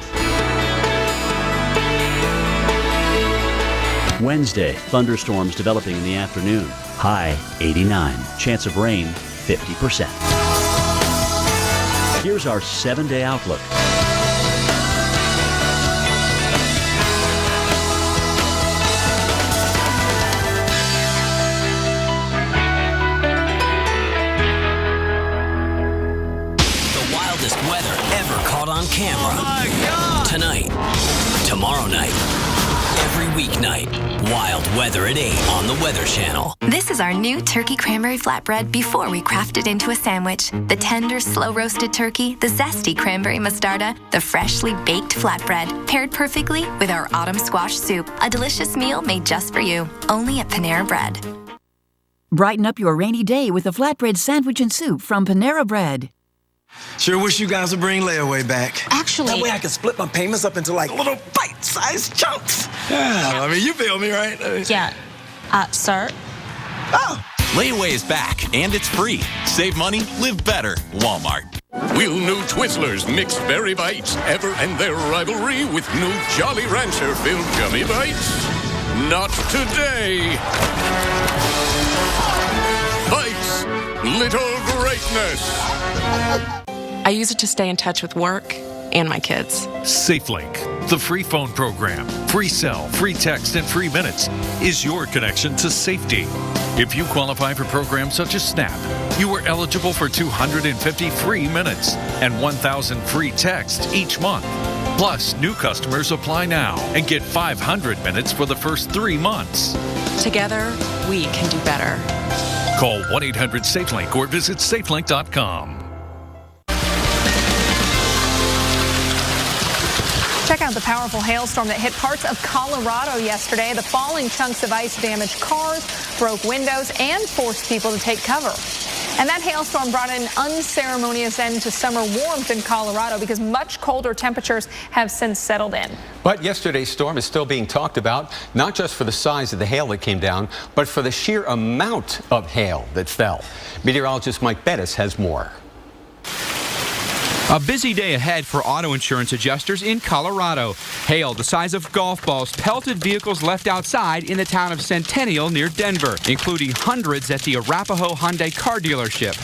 Wednesday, thunderstorms developing in the afternoon, high 89. Chance of rain, 50%. Here's our 7-day outlook. On camera. Oh my God. Tonight, tomorrow night, every weeknight. Wild Weather at 8 on the Weather Channel. This is our new turkey cranberry flatbread before we craft it into a sandwich. The tender, slow-roasted turkey, the zesty cranberry mostarda, the freshly baked flatbread, paired perfectly with our autumn squash soup. A delicious meal made just for you, only at Panera Bread. Brighten up your rainy day with a flatbread sandwich and soup from Panera Bread. Sure wish you guys would bring layaway back. Actually, that way I can split my payments up into like little bite-sized chunks. Yeah, I mean, you feel me, right? Yeah. Sir? Oh. Layaway is back, and it's free. Save money, live better. Walmart. Will new Twizzlers Mixed Berry Bites ever end their rivalry with new Jolly Rancher-filled gummy bites? Not today. Bites. Little greatness. I use it to stay in touch with work and my kids. SafeLink, the free phone program, free cell, free text, and free minutes is your connection to safety. If you qualify for programs such as SNAP, you are eligible for 250 free minutes and 1,000 free texts each month. Plus, new customers apply now and get 500 minutes for the first 3 months. Together, we can do better. Call 1-800-SAFELINK or visit safelink.com. Check out the powerful hailstorm that hit parts of Colorado yesterday. The falling chunks of ice damaged cars, broke windows, and forced people to take cover. And that hailstorm brought an unceremonious end to summer warmth in Colorado because much colder temperatures have since settled in. But yesterday's storm is still being talked about, not just for the size of the hail that came down, but for the sheer amount of hail that fell. Meteorologist Mike Bettis has more. A busy day ahead for auto insurance adjusters in Colorado. Hail the size of golf balls pelted vehicles left outside in the town of Centennial near Denver, including hundreds at the Arapahoe Hyundai car dealership.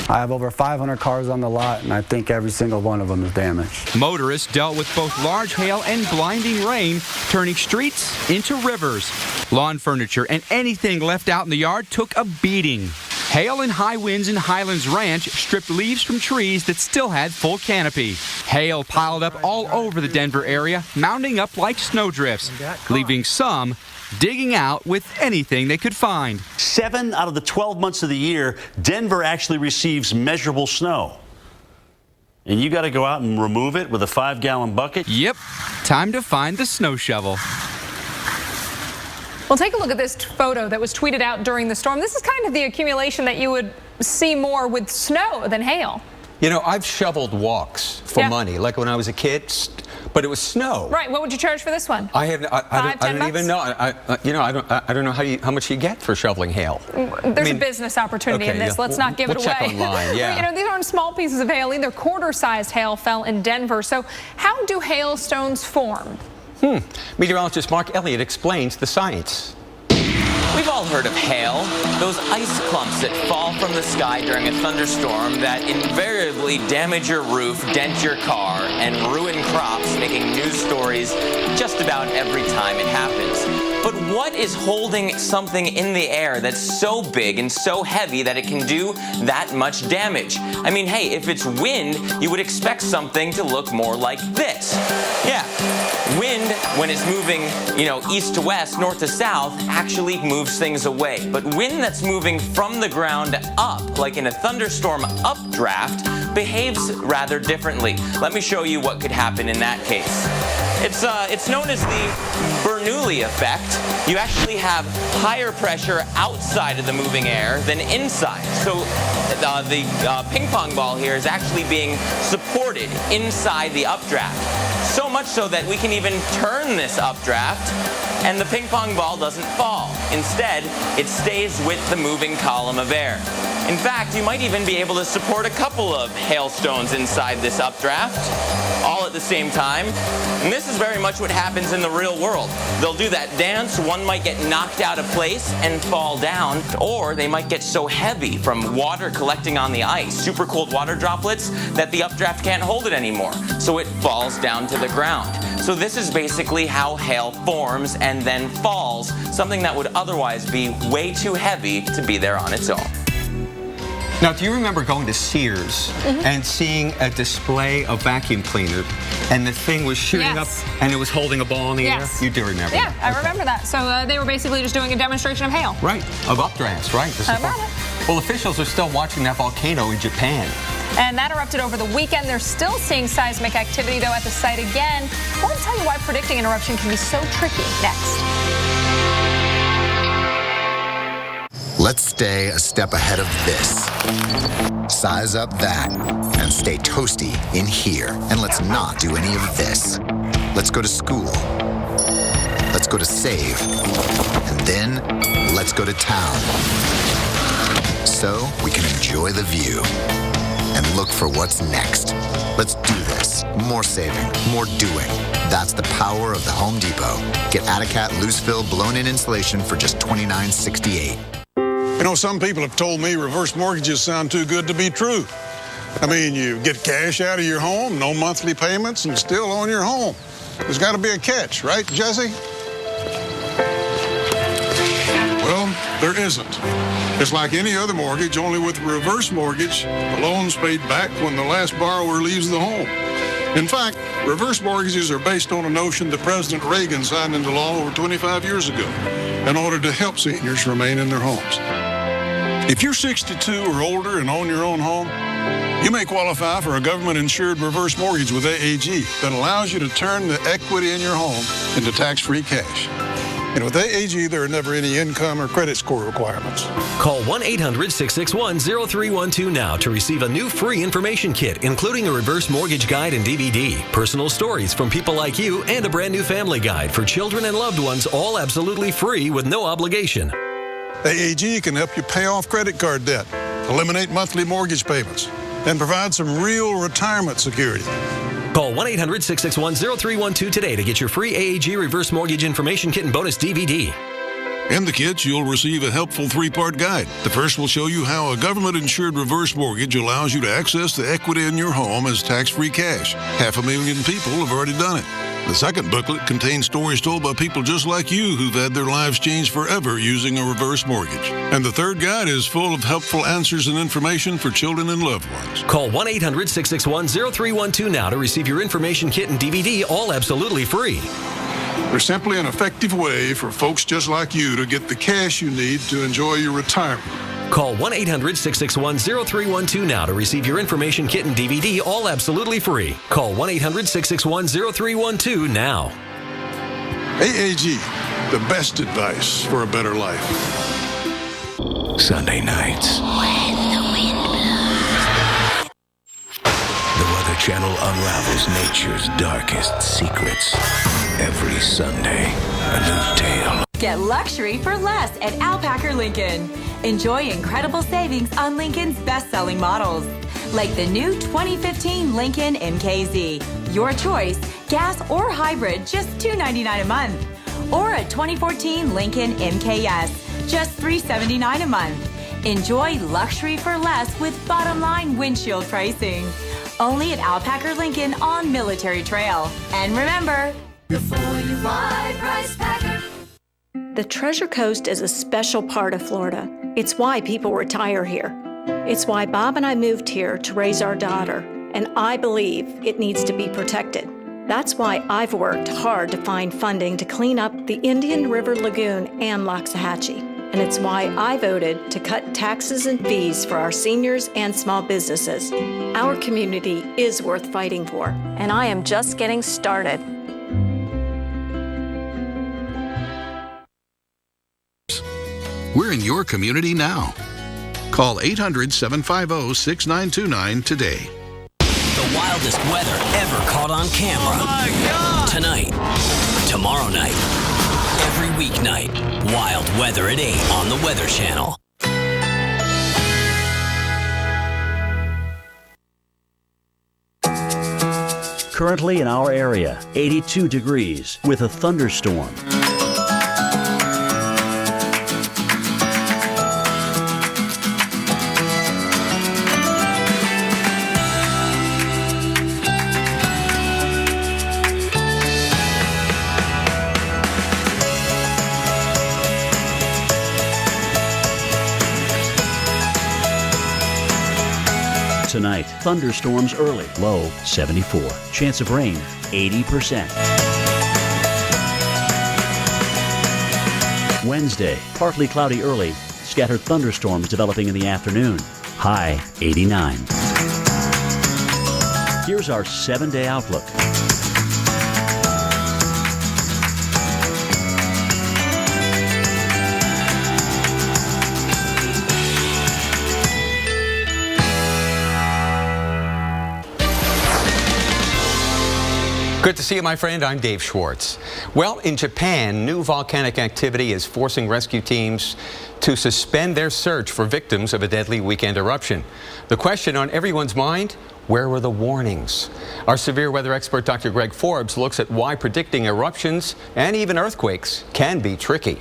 I have over 500 cars on the lot, and I think every single one of them is damaged. Motorists dealt with both large hail and blinding rain, turning streets into rivers. Lawn furniture and anything left out in the yard took a beating. Hail and high winds in Highlands Ranch stripped leaves from trees that still had full canopy. Hail piled up all over the Denver area, mounting up like snowdrifts, leaving some digging out with anything they could find. 7 out of the 12 months of the year, Denver actually receives measurable snow. And you got to go out and remove it with a 5-gallon bucket? Yep, time to find the snow shovel. Well, take a look at this photo that was tweeted out during the storm. This is kind of the accumulation that you would see more with snow than hail. You know, I've shoveled walks for money, like when I was a kid, but it was snow. Right. What would you charge for this one? I don't even know. I don't know how much you get for shoveling hail. There's a business opportunity in this. Let's not give it away. Check online. Yeah. You know, these aren't small pieces of hail either. Quarter-sized hail fell in Denver. So how do hailstones form? Meteorologist Mark Elliott explains the science. We've all heard of hail, those ice clumps that fall from the sky during a thunderstorm that invariably damage your roof, dent your car, and ruin crops, making news stories just about every time it happens. But what is holding something in the air that's so big and so heavy that it can do that much damage? I mean, hey, if it's wind, you would expect something to look more like this. Yeah, wind, when it's moving, east to west, north to south, actually moves things away. But wind that's moving from the ground up, like in a thunderstorm updraft, behaves rather differently. Let me show you what could happen in that case. It's known as the Bernoulli effect. You actually have higher pressure outside of the moving air than inside. So the ping pong ball here is actually being supported inside the updraft. So much so that we can even turn this updraft and the ping pong ball doesn't fall. Instead, it stays with the moving column of air. In fact, you might even be able to support a couple of hailstones inside this updraft, all at the same time. And this is very much what happens in the real world. They'll do that dance, one might get knocked out of place and fall down, or they might get so heavy from water collecting on the ice, super cold water droplets, that the updraft can't hold it anymore. So it falls down to the ground. So this is basically how hail forms and then falls, something that would otherwise be way too heavy to be there on its own. Now, do you remember going to Sears and seeing a display of vacuum cleaner and the thing was shooting up and it was holding a ball in the air? You do remember Yeah, that. I remember that. So they were basically just doing a demonstration of hail. Right, of updrafts, right. I remember it. Well, officials are still watching that volcano in Japan. And that erupted over the weekend. They're still seeing seismic activity, though, at the site again. I want to tell you why predicting an eruption can be so tricky next. Let's stay a step ahead of this. Size up that and stay toasty in here. And let's not do any of this. Let's go to school. Let's go to save. And then let's go to town. So we can enjoy the view and look for what's next. Let's do this. More saving, more doing. That's the power of the Home Depot. Get Atticat loose fill blown-in insulation for just $29.68. You know, some people have told me reverse mortgages sound too good to be true. I mean, you get cash out of your home, no monthly payments, and still own your home. There's got to be a catch, right, Jesse? Well, there isn't. It's like any other mortgage, only with a reverse mortgage, the loan's paid back when the last borrower leaves the home. In fact, reverse mortgages are based on a notion that President Reagan signed into law over 25 years ago in order to help seniors remain in their homes. If you're 62 or older and own your own home, you may qualify for a government-insured reverse mortgage with AAG that allows you to turn the equity in your home into tax-free cash. And with AAG, there are never any income or credit score requirements. Call 1-800-661-0312 now to receive a new free information kit, including a reverse mortgage guide and DVD, personal stories from people like you, and a brand new family guide for children and loved ones, all absolutely free with no obligation. AAG can help you pay off credit card debt, eliminate monthly mortgage payments, and provide some real retirement security. Call 1-800-661-0312 today to get your free AAG reverse mortgage information kit and bonus DVD. In the kits, you'll receive a helpful 3-part guide. The first will show you how a government-insured reverse mortgage allows you to access the equity in your home as tax-free cash. 500,000 people have already done it. The second booklet contains stories told by people just like you who've had their lives changed forever using a reverse mortgage. And the third guide is full of helpful answers and information for children and loved ones. Call 1-800-661-0312 now to receive your information kit and DVD, all absolutely free. There's simply an effective way for folks just like you to get the cash you need to enjoy your retirement. Call 1-800-661-0312 now to receive your information kit and DVD, all absolutely free. Call 1-800-661-0312 now. AAG, the best advice for a better life. Sunday nights. When the wind blows. The Weather Channel unravels nature's darkest secrets. Every Sunday, a new tale. Get luxury for less at Alpacker Lincoln. Enjoy incredible savings on Lincoln's best-selling models, like the new 2015 Lincoln MKZ. Your choice, gas or hybrid, just $299 a month. Or a 2014 Lincoln MKS, just $379 a month. Enjoy luxury for less with bottom-line windshield pricing. Only at Alpacker Lincoln on Military Trail. And remember, before you buy, Price Packer. The Treasure Coast is a special part of Florida. It's why people retire here. It's why Bob and I moved here to raise our daughter, and I believe it needs to be protected. That's why I've worked hard to find funding to clean up the Indian River Lagoon and Loxahatchee. and it's why I voted to cut taxes and fees for our seniors and small businesses. Our community is worth fighting for, and I am just getting started. We're in your community now. Call 800-750-6929 today. The wildest weather ever caught on camera. Oh my God! Tonight, tomorrow night, every weeknight. Wild Weather at 8 on the Weather Channel. Currently in our area, 82 degrees with a thunderstorm. Tonight, thunderstorms early, low 74. Chance of rain, 80%. Wednesday, partly cloudy early, scattered thunderstorms developing in the afternoon, high 89. Here's our 7-day outlook. Good to see you, my friend. I'm Dave Schwartz. Well, in Japan, new volcanic activity is forcing rescue teams to suspend their search for victims of a deadly weekend eruption. The question on everyone's mind, where were the warnings? Our severe weather expert, Dr. Greg Forbes, looks at why predicting eruptions and even earthquakes can be tricky.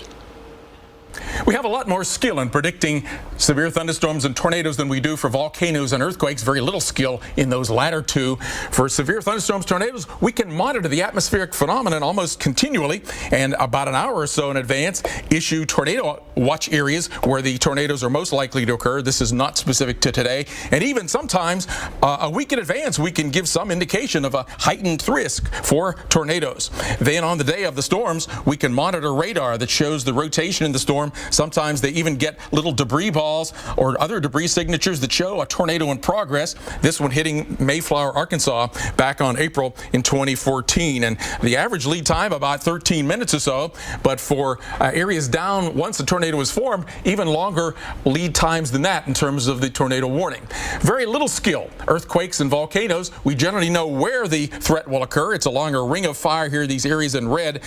We have a lot more skill in predicting severe thunderstorms and tornadoes than we do for volcanoes and earthquakes. Very little skill in those latter two. For severe thunderstorms, tornadoes, we can monitor the atmospheric phenomenon almost continually, and about an hour or so in advance issue tornado watch areas where the tornadoes are most likely to occur. This is not specific to today. And even sometimes a week in advance we can give some indication of a heightened risk for tornadoes. Then on the day of the storms, we can monitor radar that shows the rotation in the storm. Sometimes they even get little debris balls or other debris signatures that show a tornado in progress. This one hitting Mayflower, Arkansas back on April in 2014. And the average lead time about 13 minutes or so. But for areas down once the tornado is formed, even longer lead times than that in terms of the tornado warning. Very little skill. Earthquakes and volcanoes, we generally know where the threat will occur. It's along a ring of fire here, these areas in red,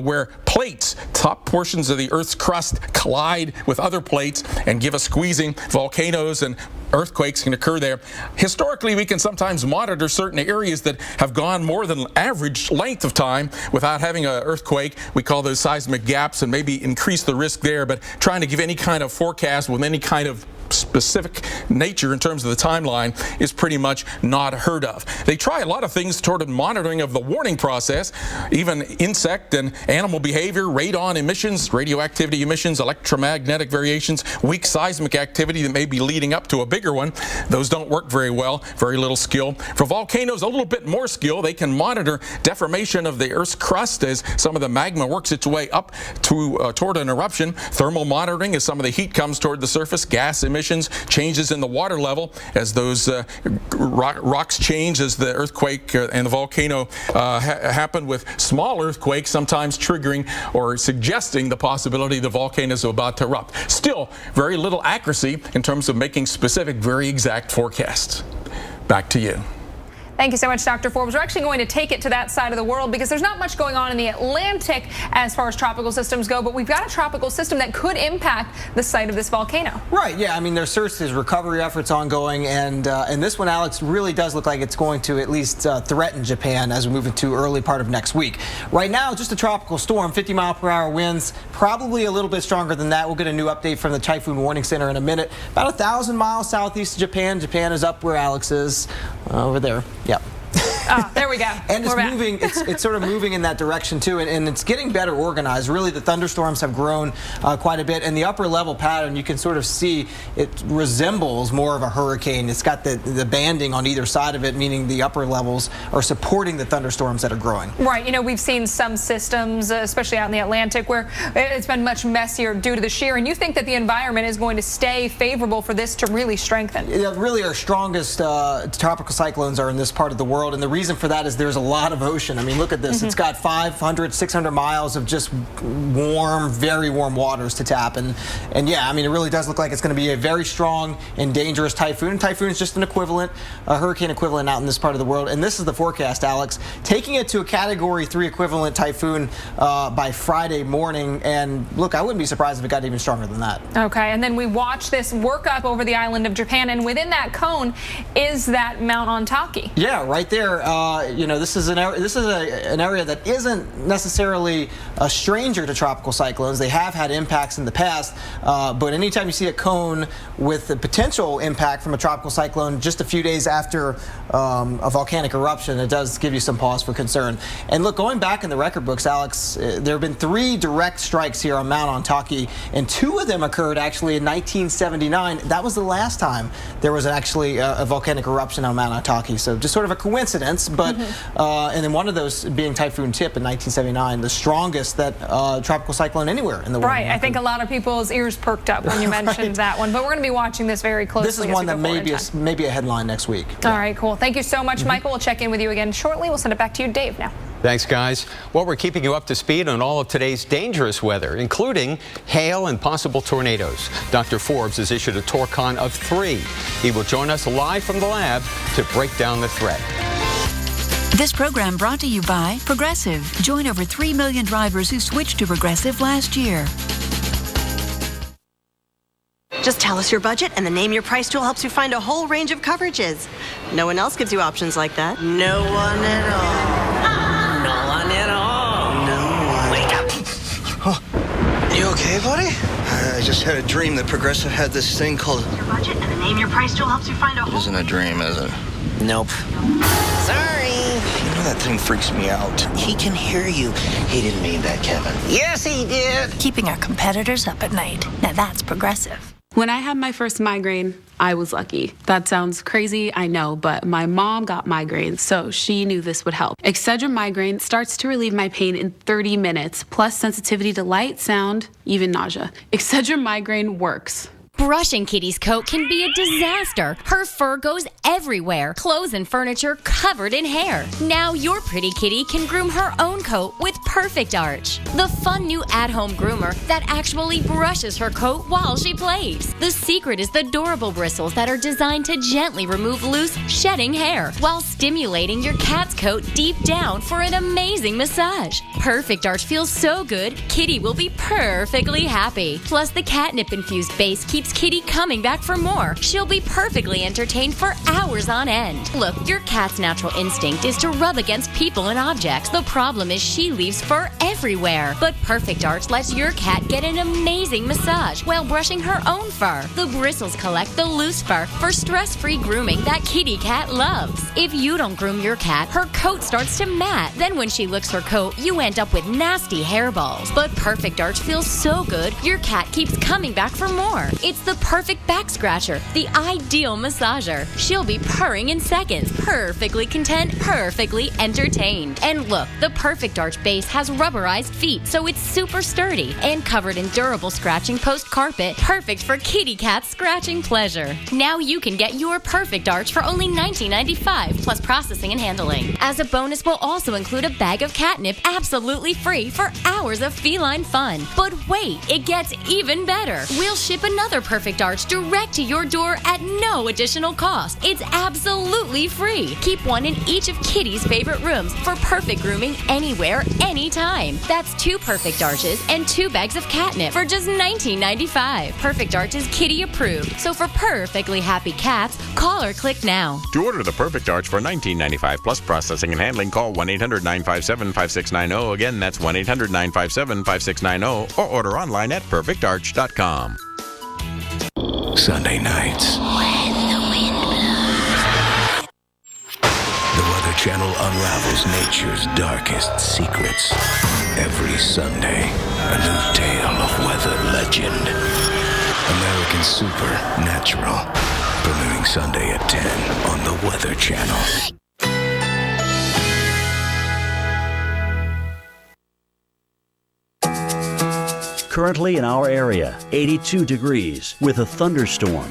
where plates, top portions of the Earth's crust, collide with other plates and give a squeezing. Volcanoes and earthquakes can occur there. Historically, we can sometimes monitor certain areas that have gone more than average length of time without having an earthquake. We call those seismic gaps and maybe increase the risk there, but trying to give any kind of forecast with any kind of specific nature in terms of the timeline is pretty much not heard of. They try a lot of things toward monitoring of the warning process, even insect and animal behavior, radon emissions, radioactivity emissions, electromagnetic variations, weak seismic activity that may be leading up to a bigger one. Those don't work very well, very little skill. For volcanoes, a little bit more skill. They can monitor deformation of the Earth's crust as some of the magma works its way up to toward an eruption. Thermal monitoring as some of the heat comes toward the surface, gas emissions, changes in the water level as those rocks change as the earthquake and the volcano happen, with small earthquakes sometimes triggering or suggesting the possibility the volcano is about to erupt. Still, very little accuracy in terms of making specific, very exact forecasts. Back to you. Thank you so much, Dr. Forbes. We're actually going to take it to that side of the world because there's not much going on in the Atlantic as far as tropical systems go, but we've got a tropical system that could impact the site of this volcano. Right, yeah, I mean, there's recovery efforts ongoing, and this one, Alex, really does look like it's going to at least threaten Japan as we move into early part of next week. Right now, just a tropical storm, 50-mile-per-hour winds, probably a little bit stronger than that. We'll get a new update from the Typhoon Warning Center in a minute. About 1,000 miles southeast of Japan. Japan is up where Alex is, over there. Yep. Oh, there we go. And it's moving. It's sort of moving in that direction too, and it's getting better organized. Really, the thunderstorms have grown quite a bit, and the upper level pattern you can sort of see it resembles more of a hurricane. It's got the banding on either side of it, meaning the upper levels are supporting the thunderstorms that are growing. Right. You know, we've seen some systems, especially out in the Atlantic, where it's been much messier due to the shear. And you think that the environment is going to stay favorable for this to really strengthen? Yeah, really, our strongest tropical cyclones are in this part of the world, and the reason for that is there's a lot of ocean. I mean, look at this. It's got 500, 600 miles of just warm, very warm waters to tap. And yeah, I mean, it really does look like it's going to be a very strong and dangerous typhoon. Typhoon is just an equivalent, a hurricane equivalent out in this part of the world. And this is the forecast, Alex, taking it to a Category 3 equivalent typhoon by Friday morning. And look, I wouldn't be surprised if it got even stronger than that. Okay, and then we watch this work up over the island of Japan, and within that cone is that Mount Ontake. Yeah, right there. You know, this is an area that isn't necessarily a stranger to tropical cyclones. They have had impacts in the past, but anytime you see a cone with the potential impact from a tropical cyclone just a few days after a volcanic eruption, it does give you some pause for concern. And look, going back in the record books, Alex, there have been 3 direct strikes here on Mount Ontake, and 2 of them occurred actually in 1979. That was the last time there was actually a volcanic eruption on Mount Ontake. So just sort of a coincidence, but and then one of those being Typhoon Tip in 1979, the strongest tropical cyclone anywhere in the world. Right, I think a lot of people's ears perked up when you mentioned that one, but we're going to be watching this very closely. This is one that may be a headline next week. All right, cool. Thank you so much, Michael. We'll check in with you again shortly. We'll send it back to you, Dave, now. Thanks, guys. Well, we're keeping you up to speed on all of today's dangerous weather, including hail and possible tornadoes. Dr. Forbes has issued a Torcon of 3. He will join us live from the lab to break down the threat. This program brought to you by Progressive. Join over 3 million drivers who switched to Progressive last year. Just tell us your budget, and the Name Your Price tool helps you find a whole range of coverages. No one else gives you options like that. No one at all. No one at all. No one. Wake up. Oh, you okay, buddy? I just had a dream that Progressive had this thing called... Your budget, and the Name Your Price tool helps you find a whole... Isn't a dream, is it? Nope. Sorry. You know that thing freaks me out. He can hear you. He didn't mean that, Kevin. Yes, he did. Keeping our competitors up at night. Now that's Progressive. When I had my first migraine, I was lucky. That sounds crazy, I know, but my mom got migraines, so she knew this would help. Excedrin Migraine starts to relieve my pain in 30 minutes, plus sensitivity to light, sound, even nausea. Excedrin Migraine works. Brushing Kitty's coat can be a disaster. Her fur goes everywhere, clothes and furniture covered in hair. Now your pretty kitty can groom her own coat with Perfect Arch, the fun new at-home groomer that actually brushes her coat while she plays. The secret is the durable bristles that are designed to gently remove loose, shedding hair while stimulating your cat's coat deep down for an amazing massage. Perfect Arch feels so good, Kitty will be perfectly happy. Plus, the catnip-infused base keeps Kitty coming back for more. She'll be perfectly entertained for hours on end. Look, your cat's natural instinct is to rub against people and objects. The problem is she leaves fur everywhere. But Perfect Arch lets your cat get an amazing massage while brushing her own fur. The bristles collect the loose fur for stress-free grooming that kitty cat loves. If you don't groom your cat, her coat starts to mat. Then when she licks her coat, you end up with nasty hairballs. But Perfect Arch feels so good, your cat keeps coming back for more. It's the perfect back scratcher, the ideal massager. She'll be purring in seconds, perfectly content, perfectly entertained. And look, the Perfect Arch base has rubberized feet, so it's super sturdy and covered in durable scratching post carpet, perfect for kitty cat scratching pleasure. Now you can get your Perfect Arch for only $19.95 plus processing and handling. As a bonus, we'll also include a bag of catnip absolutely free for hours of feline fun. But wait, it gets even better. We'll ship another Perfect Arch direct to your door at no additional cost. It's absolutely free. Keep one in each of Kitty's favorite rooms for perfect grooming anywhere, anytime. That's 2 Perfect Arches and 2 bags of catnip for just $19.95. Perfect Arch is Kitty approved, so for perfectly happy cats, call or click now. To order the Perfect Arch for $19.95 plus processing and handling, call 1-800-957-5690. Again, that's 1-800-957-5690 or order online at perfectarch.com. Sunday nights. When the wind blows. The Weather Channel unravels nature's darkest secrets. Every Sunday, a new tale of weather legend. American Supernatural. Premiering Sunday at 10 on the Weather Channel. Currently in our area, 82 degrees with a thunderstorm.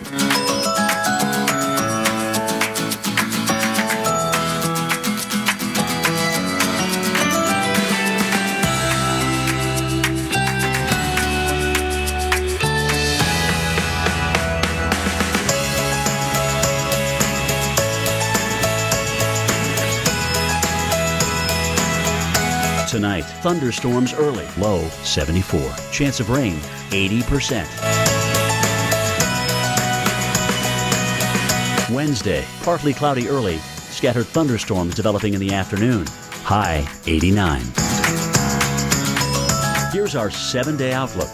Tonight, thunderstorms early, low 74. Chance of rain, 80%. Wednesday, partly cloudy early, scattered thunderstorms developing in the afternoon, high 89. Here's our 7-day outlook.